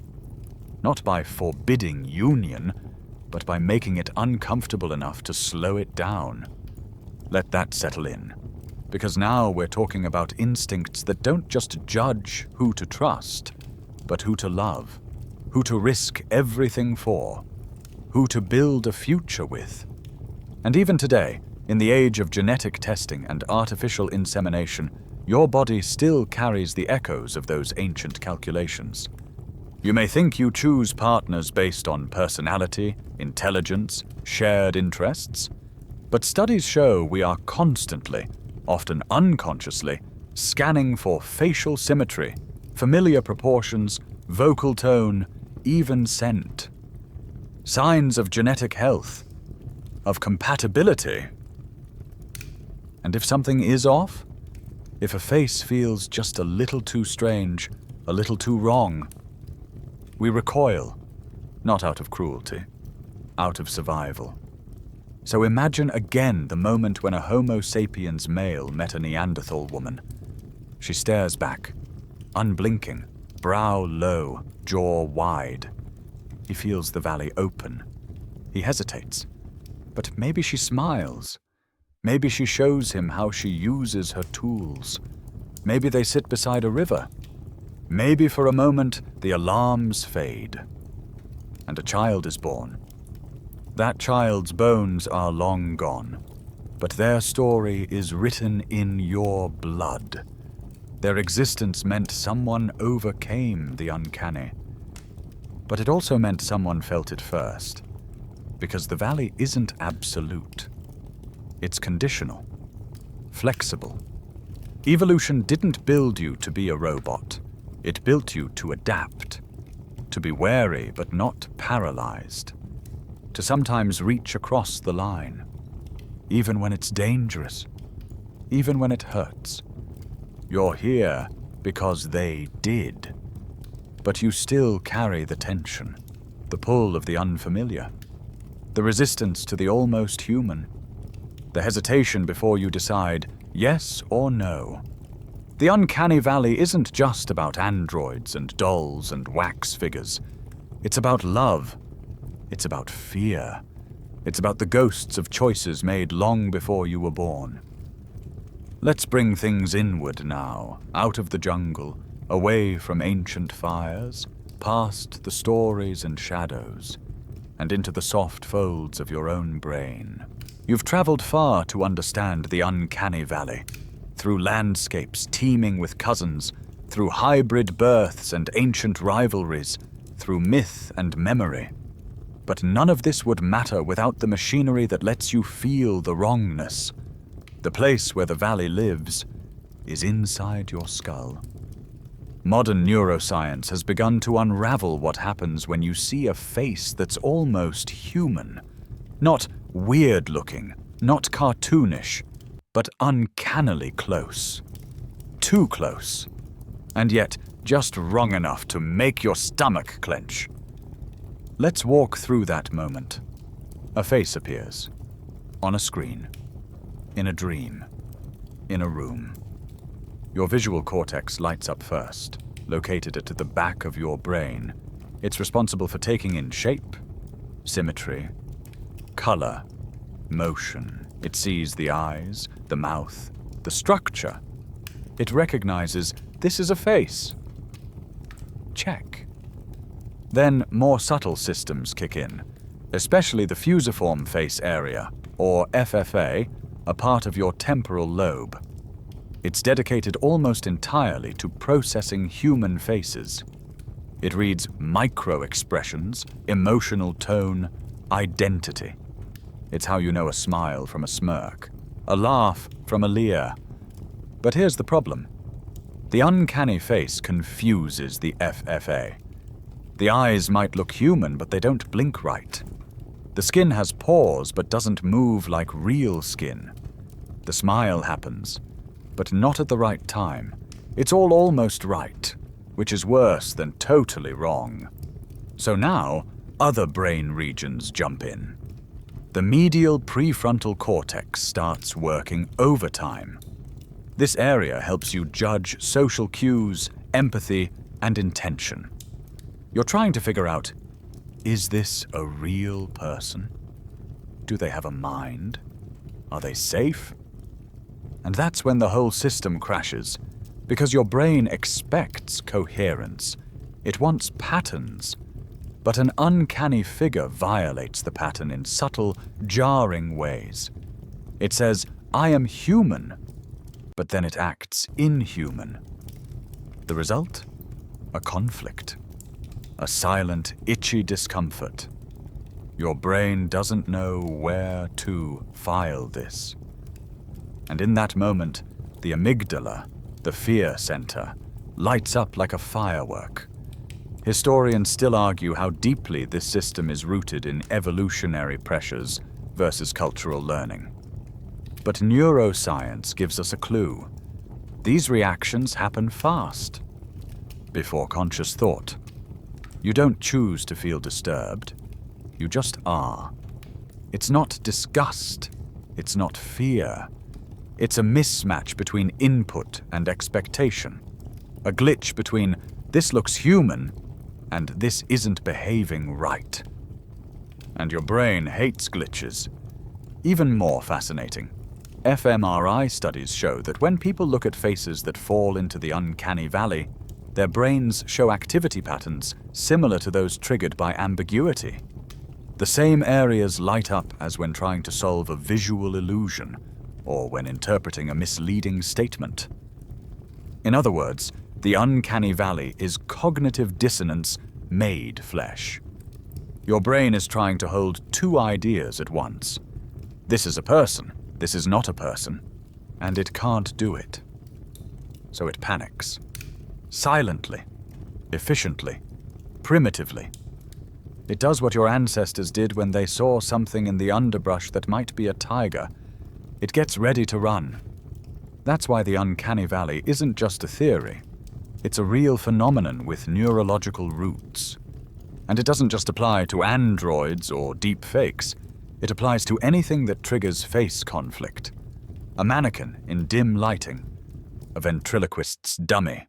Not by forbidding union, but by making it uncomfortable enough to slow it down. Let that settle in. Because now we're talking about instincts that don't just judge who to trust, but who to love, who to risk everything for, who to build a future with. And even today, in the age of genetic testing and artificial insemination, your body still carries the echoes of those ancient calculations. You may think you choose partners based on personality, intelligence, shared interests, but studies show we are constantly, often unconsciously, scanning for facial symmetry, familiar proportions, vocal tone, even scent. Signs of genetic health, of compatibility. And if something is off, if a face feels just a little too strange, a little too wrong, we recoil, not out of cruelty, out of survival. So imagine again the moment when a Homo sapiens male met a Neanderthal woman. She stares back, unblinking, brow low, jaw wide. He feels the valley open. He hesitates. But maybe she smiles. Maybe she shows him how she uses her tools. Maybe they sit beside a river. Maybe for a moment the alarms fade. And a child is born. That child's bones are long gone, but their story is written in your blood. Their existence meant someone overcame the uncanny. But it also meant someone felt it first, because the valley isn't absolute. It's conditional, flexible. Evolution didn't build you to be a robot. It built you to adapt, to be wary but not paralyzed, to sometimes reach across the line, even when it's dangerous, even when it hurts. You're here because they did, but you still carry the tension, the pull of the unfamiliar, the resistance to the almost human, the hesitation before you decide yes or no. The Uncanny Valley isn't just about androids and dolls and wax figures. It's about love. It's about fear. It's about the ghosts of choices made long before you were born. Let's bring things inward now, out of the jungle, away from ancient fires, past the stories and shadows, and into the soft folds of your own brain. You've traveled far to understand the Uncanny Valley, through landscapes teeming with cousins, through hybrid births and ancient rivalries, through myth and memory. But none of this would matter without the machinery that lets you feel the wrongness. The place where the valley lives is inside your skull. Modern neuroscience has begun to unravel what happens when you see a face that's almost human. Not weird-looking, not cartoonish, but uncannily close. Too close. And yet, just wrong enough to make your stomach clench. Let's walk through that moment. A face appears. On a screen. In a dream. In a room. Your visual cortex lights up first, located at the back of your brain. It's responsible for taking in shape, symmetry, color, motion. It sees the eyes, the mouth, the structure. It recognizes this is a face. Check. Then more subtle systems kick in, especially the fusiform face area, or FFA, a part of your temporal lobe. It's dedicated almost entirely to processing human faces. It reads micro-expressions, emotional tone, identity. It's how you know a smile from a smirk, a laugh from a leer. But here's the problem. The uncanny face confuses the FFA. The eyes might look human, but they don't blink right. The skin has pores, but doesn't move like real skin. The smile happens, but not at the right time. It's all almost right, which is worse than totally wrong. So now, other brain regions jump in. The medial prefrontal cortex starts working overtime. This area helps you judge social cues, empathy, and intention. You're trying to figure out, is this a real person? Do they have a mind? Are they safe? And that's when the whole system crashes, because your brain expects coherence. It wants patterns. But an uncanny figure violates the pattern in subtle, jarring ways. It says, I am human, but then it acts inhuman. The result? A conflict. A silent, itchy discomfort. Your brain doesn't know where to file this. And in that moment, the amygdala, the fear center, lights up like a firework. Historians still argue how deeply this system is rooted in evolutionary pressures versus cultural learning. But neuroscience gives us a clue. These reactions happen fast, before conscious thought. You don't choose to feel disturbed. You just are. It's not disgust. It's not fear. It's a mismatch between input and expectation. A glitch between this looks human and this isn't behaving right. And your brain hates glitches. Even more fascinating, fMRI studies show that when people look at faces that fall into the uncanny valley, their brains show activity patterns similar to those triggered by ambiguity. The same areas light up as when trying to solve a visual illusion or when interpreting a misleading statement. In other words, the uncanny valley is cognitive dissonance made flesh. Your brain is trying to hold two ideas at once. This is a person, this is not a person, and it can't do it. so it panics. Silently, efficiently, primitively. It does what your ancestors did when they saw something in the underbrush that might be a tiger. It gets ready to run. That's why the Uncanny Valley isn't just a theory. It's a real phenomenon with neurological roots. And it doesn't just apply to androids or deep fakes. It applies to anything that triggers face conflict. A mannequin in dim lighting. A ventriloquist's dummy.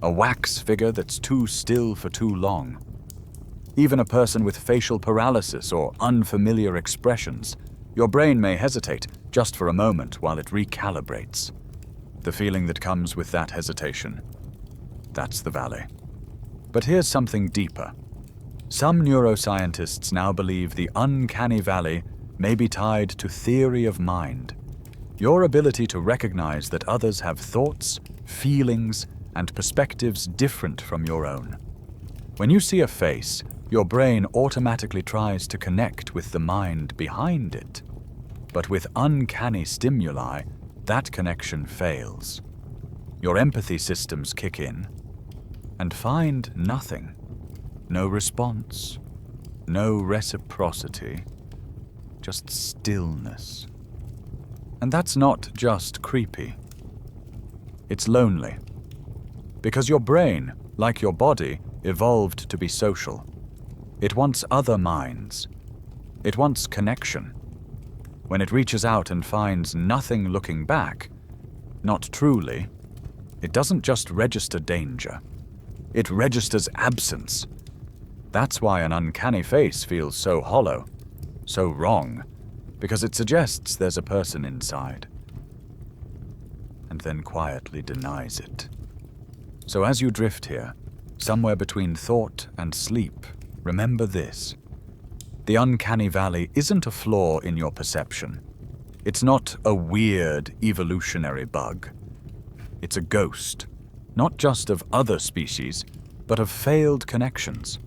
A wax figure that's too still for too long. Even a person with facial paralysis or unfamiliar expressions. Your brain may hesitate just for a moment while it recalibrates. The feeling that comes with that hesitation. That's the valley. But here's something deeper. Some neuroscientists now believe the Uncanny Valley may be tied to theory of mind. Your ability to recognize that others have thoughts, feelings, and perspectives different from your own. When you see a face, your brain automatically tries to connect with the mind behind it. But with uncanny stimuli, that connection fails. Your empathy systems kick in and find nothing. No response, no reciprocity, just stillness. And that's not just creepy. It's lonely. Because your brain, like your body, evolved to be social. It wants other minds. It wants connection. When it reaches out and finds nothing looking back, not truly, it doesn't just register danger. It registers absence. That's why an uncanny face feels so hollow, so wrong, because it suggests there's a person inside, and then quietly denies it. So as you drift here, somewhere between thought and sleep, remember this. The Uncanny Valley isn't a flaw in your perception. It's not a weird evolutionary bug. It's a ghost, not just of other species, but of failed connections.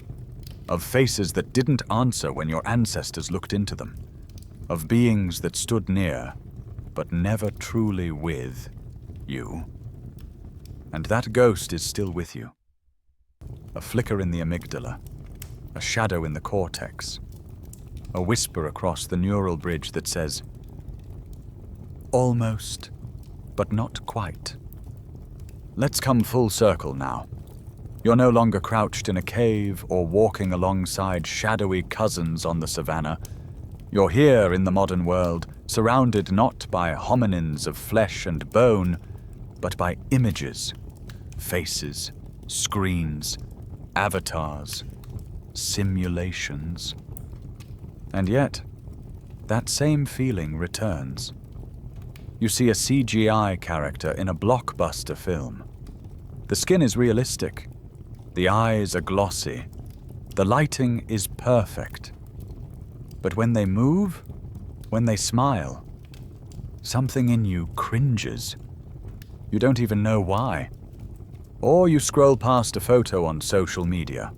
Of faces that didn't answer when your ancestors looked into them. Of beings that stood near, but never truly with you. And that ghost is still with you. A flicker in the amygdala, a shadow in the cortex, a whisper across the neural bridge that says, almost, but not quite. Let's come full circle now. You're no longer crouched in a cave or walking alongside shadowy cousins on the savannah. You're here in the modern world, surrounded not by hominins of flesh and bone, but by images, faces, screens, avatars, simulations. And yet, that same feeling returns. You see a CGI character in a blockbuster film. The skin is realistic. The eyes are glossy. The lighting is perfect. But when they move, when they smile, something in you cringes. You don't even know why. Or you scroll past a photo on social media.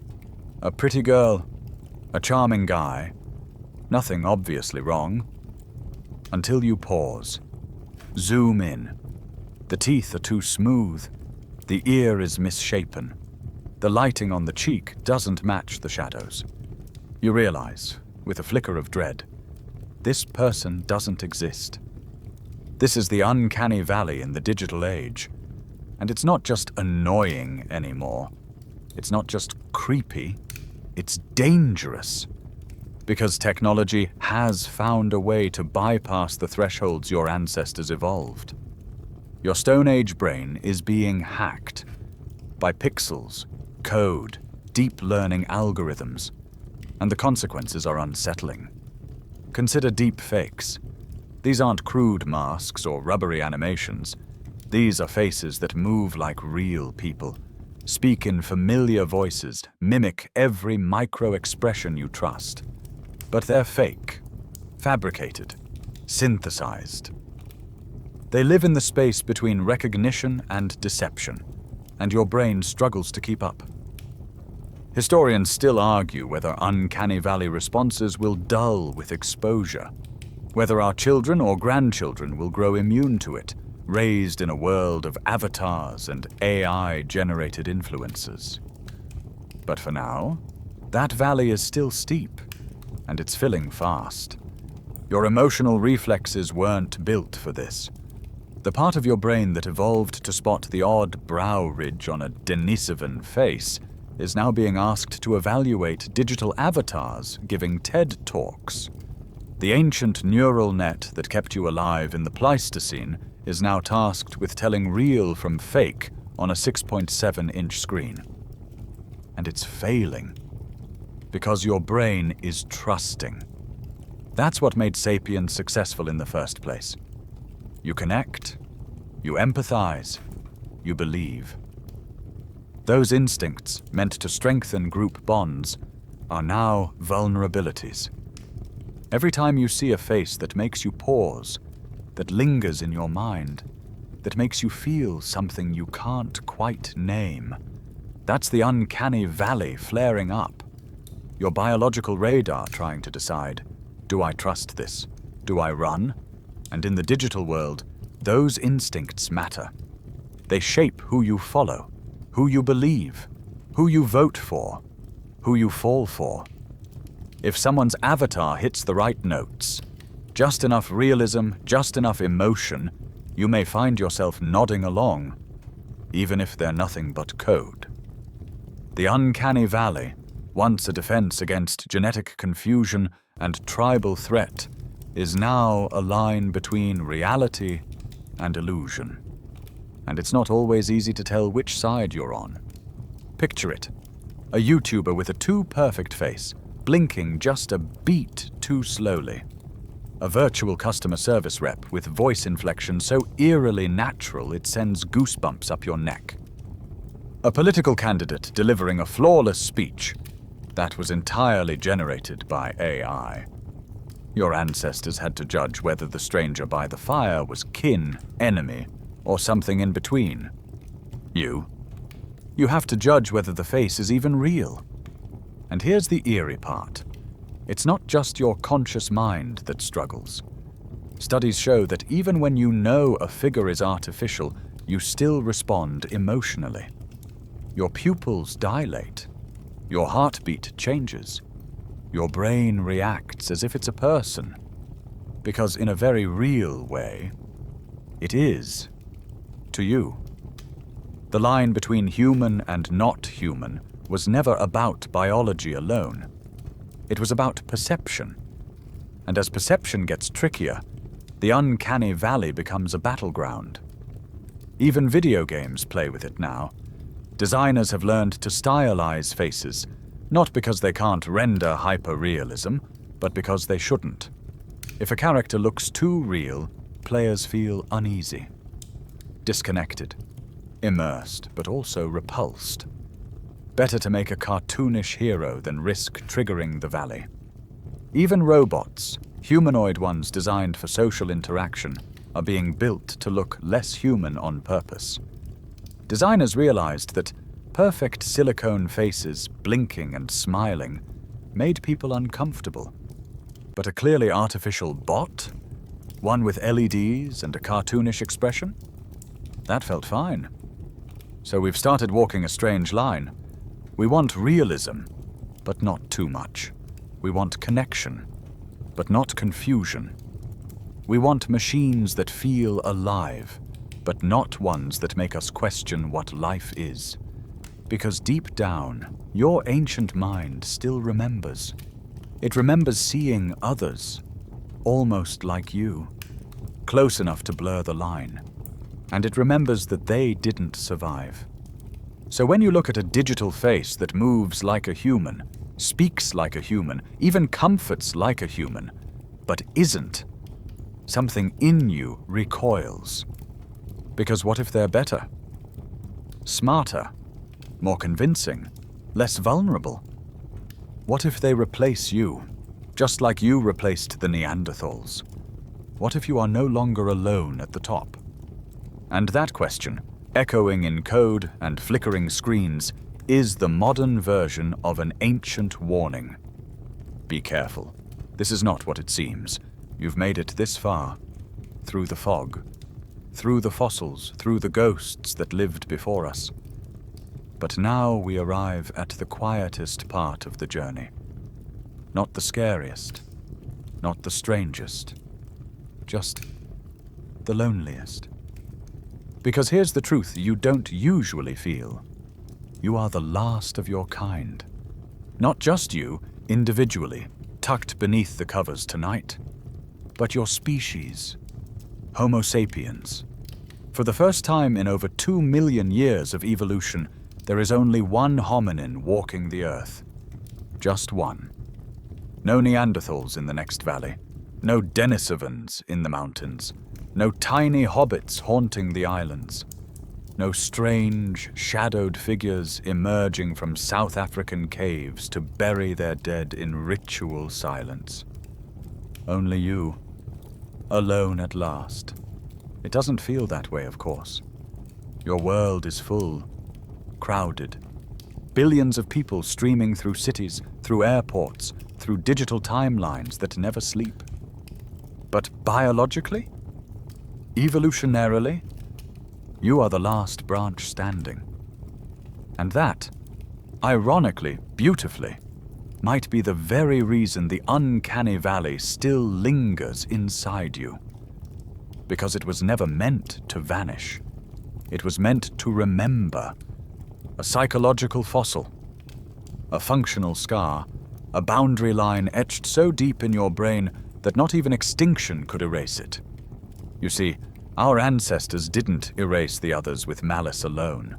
A pretty girl, a charming guy, nothing obviously wrong. Until you pause. Zoom in. The teeth are too smooth. The ear is misshapen. The lighting on the cheek doesn't match the shadows. You realize, with a flicker of dread, this person doesn't exist. This is the Uncanny Valley in the digital age. And it's not just annoying anymore. It's not just creepy. It's dangerous. Because technology has found a way to bypass the thresholds your ancestors evolved. Your Stone Age brain is being hacked by pixels, code, deep learning algorithms, and the consequences are unsettling. Consider deep fakes. These aren't crude masks or rubbery animations. These are faces that move like real people, speak in familiar voices, mimic every micro-expression you trust. But they're fake, fabricated, synthesized. They live in the space between recognition and deception, and your brain struggles to keep up. Historians still argue whether Uncanny Valley responses will dull with exposure, whether our children or grandchildren will grow immune to it, raised in a world of avatars and AI-generated influences. But for now, that valley is still steep, and it's filling fast. Your emotional reflexes weren't built for this. The part of your brain that evolved to spot the odd brow ridge on a Denisovan face is now being asked to evaluate digital avatars giving TED Talks. The ancient neural net that kept you alive in the Pleistocene is now tasked with telling real from fake on a 6.7-inch screen. And it's failing. Because your brain is trusting. That's what made Sapiens successful in the first place. You connect, you empathize, you believe. Those instincts, meant to strengthen group bonds, are now vulnerabilities. Every time you see a face that makes you pause, that lingers in your mind, that makes you feel something you can't quite name, that's the uncanny valley flaring up. Your biological radar trying to decide, do I trust this? Do I run? And in the digital world, those instincts matter. They shape who you follow, who you believe, who you vote for, who you fall for. If someone's avatar hits the right notes, just enough realism, just enough emotion, you may find yourself nodding along, even if they're nothing but code. The uncanny valley, once a defense against genetic confusion and tribal threat, is now a line between reality and illusion. And it's not always easy to tell which side you're on. Picture it. A YouTuber with a too perfect face, blinking just a beat too slowly. A virtual customer service rep with voice inflection so eerily natural it sends goosebumps up your neck. A political candidate delivering a flawless speech that was entirely generated by AI. Your ancestors had to judge whether the stranger by the fire was kin, enemy, or something in between. You have to judge whether the face is even real. And here's the eerie part. It's not just your conscious mind that struggles. Studies show that even when you know a figure is artificial, you still respond emotionally. Your pupils dilate. Your heartbeat changes. Your brain reacts as if it's a person. Because in a very real way, it is. To you. The line between human and not human was never about biology alone. It was about perception. And as perception gets trickier, the uncanny valley becomes a battleground. Even video games play with it now. Designers have learned to stylize faces, not because they can't render hyper-realism, but because they shouldn't. If a character looks too real, players feel uneasy, disconnected, immersed, but also repulsed. Better to make a cartoonish hero than risk triggering the valley. Even robots, humanoid ones designed for social interaction, are being built to look less human on purpose. Designers realized that perfect silicone faces, blinking and smiling, made people uncomfortable. But a clearly artificial bot? One with LEDs and a cartoonish expression? That felt fine. So we've started walking a strange line. We want realism, but not too much. We want connection, but not confusion. We want machines that feel alive, but not ones that make us question what life is. Because deep down, your ancient mind still remembers. It remembers seeing others, almost like you, close enough to blur the line. And it remembers that they didn't survive. So when you look at a digital face that moves like a human, speaks like a human, even comforts like a human, but isn't, something in you recoils. Because what if they're better? Smarter? More convincing? Less vulnerable? What if they replace you, just like you replaced the Neanderthals? What if you are no longer alone at the top? And that question, echoing in code and flickering screens, is the modern version of an ancient warning. Be careful. This is not what it seems. You've made it this far. Through the fog. through the fossils, through the ghosts that lived before us. But now we arrive at the quietest part of the journey. Not the scariest, not the strangest, just the loneliest. Because here's the truth you don't usually feel. You are the last of your kind. Not just you, individually, tucked beneath the covers tonight, but your species, Homo sapiens. For the first time in over 2 million years of evolution, there is only one hominin walking the earth. Just one. No Neanderthals in the next valley. No Denisovans in the mountains. No tiny hobbits haunting the islands. No strange, shadowed figures emerging from South African caves to bury their dead in ritual silence. Only you, alone at last. It doesn't feel that way, of course. Your world is full, crowded. Billions of people streaming through cities, through airports, through digital timelines that never sleep. But biologically? Evolutionarily? You are the last branch standing. And that, ironically, beautifully, might be the very reason the Uncanny Valley still lingers inside you. Because it was never meant to vanish. It was meant to remember. A psychological fossil, a functional scar, a boundary line etched so deep in your brain that not even extinction could erase it. You see, our ancestors didn't erase the others with malice alone.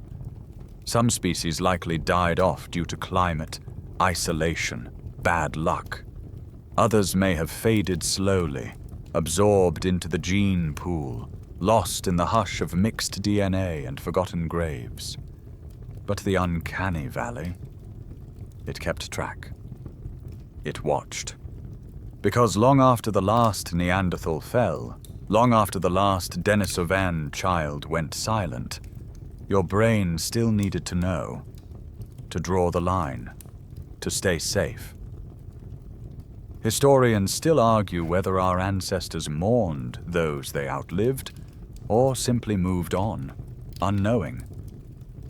Some species likely died off due to climate, isolation, bad luck. Others may have faded slowly, absorbed into the gene pool, lost in the hush of mixed DNA and forgotten graves. But the Uncanny Valley, it kept track. It watched. Because long after the last Neanderthal fell, long after the last Denisovan child went silent, your brain still needed to know, to draw the line, to stay safe. Historians still argue whether our ancestors mourned those they outlived, or simply moved on, unknowing.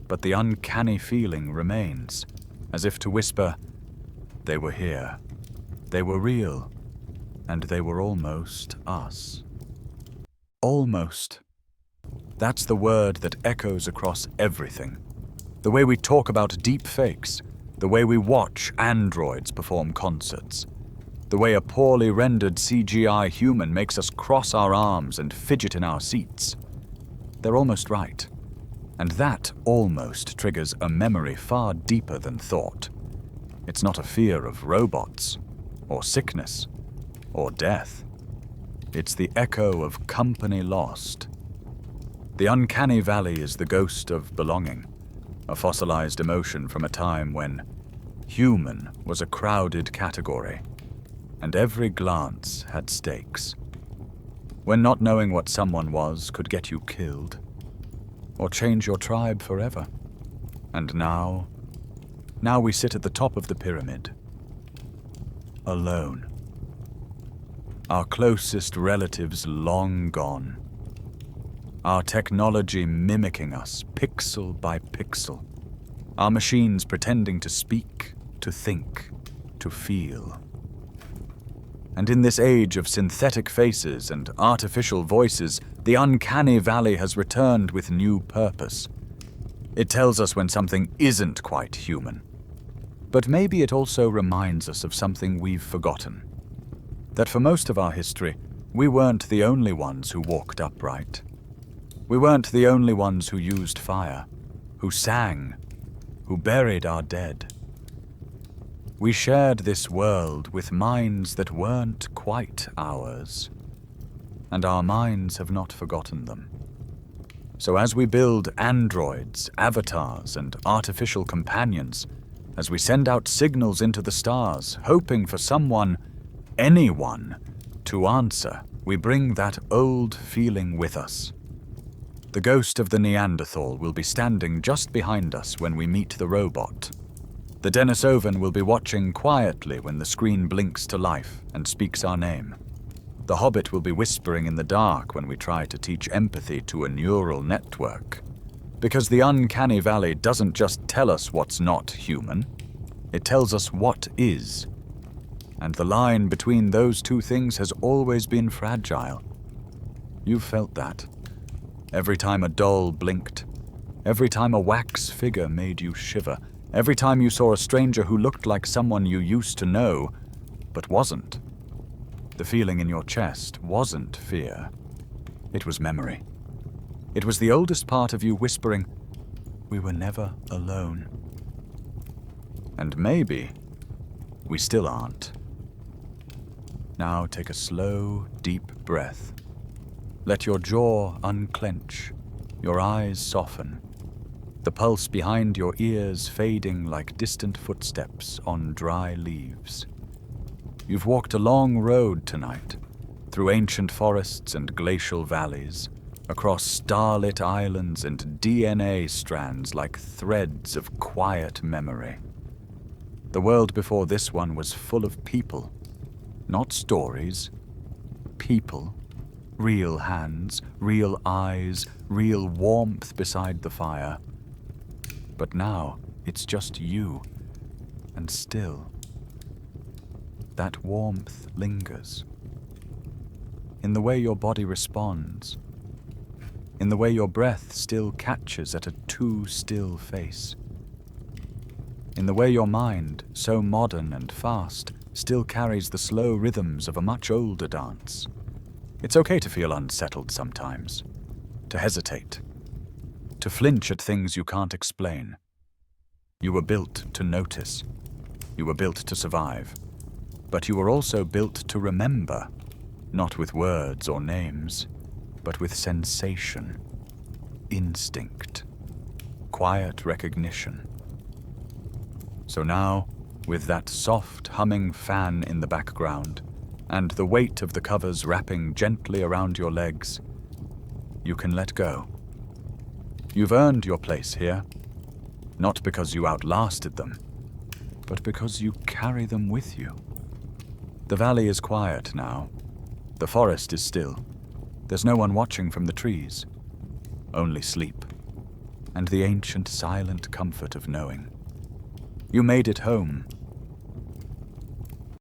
But the uncanny feeling remains, as if to whisper, they were here, they were real, and they were almost us. Almost. That's the word that echoes across everything. The way we talk about deep fakes, the way we watch androids perform concerts, the way a poorly rendered CGI human makes us cross our arms and fidget in our seats. They're almost right. And that almost triggers a memory far deeper than thought. It's not a fear of robots, or sickness, or death. It's the echo of company lost. The Uncanny Valley is the ghost of belonging, a fossilized emotion from a time when human was a crowded category, and every glance had stakes. When not knowing what someone was could get you killed, or change your tribe forever. And now we sit at the top of the pyramid, alone. Our closest relatives long gone. Our technology mimicking us, pixel by pixel. Our machines pretending to speak, to think, to feel. And in this age of synthetic faces and artificial voices, the Uncanny Valley has returned with new purpose. It tells us when something isn't quite human. But maybe it also reminds us of something we've forgotten. That for most of our history, we weren't the only ones who walked upright. We weren't the only ones who used fire, who sang, who buried our dead. We shared this world with minds that weren't quite ours, and our minds have not forgotten them. So as we build androids, avatars, and artificial companions, as we send out signals into the stars, hoping for someone, anyone, to answer, we bring that old feeling with us. The ghost of the Neanderthal will be standing just behind us when we meet the robot. The Denisovan will be watching quietly when the screen blinks to life and speaks our name. The hobbit will be whispering in the dark when we try to teach empathy to a neural network. Because the Uncanny Valley doesn't just tell us what's not human, it tells us what is. And the line between those two things has always been fragile. You've felt that. Every time a doll blinked, every time a wax figure made you shiver, every time you saw a stranger who looked like someone you used to know, but wasn't. The feeling in your chest wasn't fear. It was memory. It was the oldest part of you whispering, "We were never alone." And maybe we still aren't. Now take a slow, deep breath. Let your jaw unclench, your eyes soften, the pulse behind your ears fading like distant footsteps on dry leaves. You've walked a long road tonight, through ancient forests and glacial valleys, across starlit islands and DNA strands like threads of quiet memory. The world before this one was full of people, not stories. People, real hands, real eyes, real warmth beside the fire. But now it's just you, and still. That warmth lingers. In the way your body responds, in the way your breath still catches at a too still face, in the way your mind, so modern and fast, still carries the slow rhythms of a much older dance. It's okay to feel unsettled sometimes, to hesitate, to flinch at things you can't explain. You were built to notice. You were built to survive. But you were also built to remember, not with words or names, but with sensation, instinct, quiet recognition. So now, with that soft humming fan in the background, and the weight of the covers wrapping gently around your legs, you can let go. You've earned your place here, not because you outlasted them, but because you carry them with you. The valley is quiet now. The forest is still. There's no one watching from the trees. Only sleep, and the ancient silent comfort of knowing. You made it home,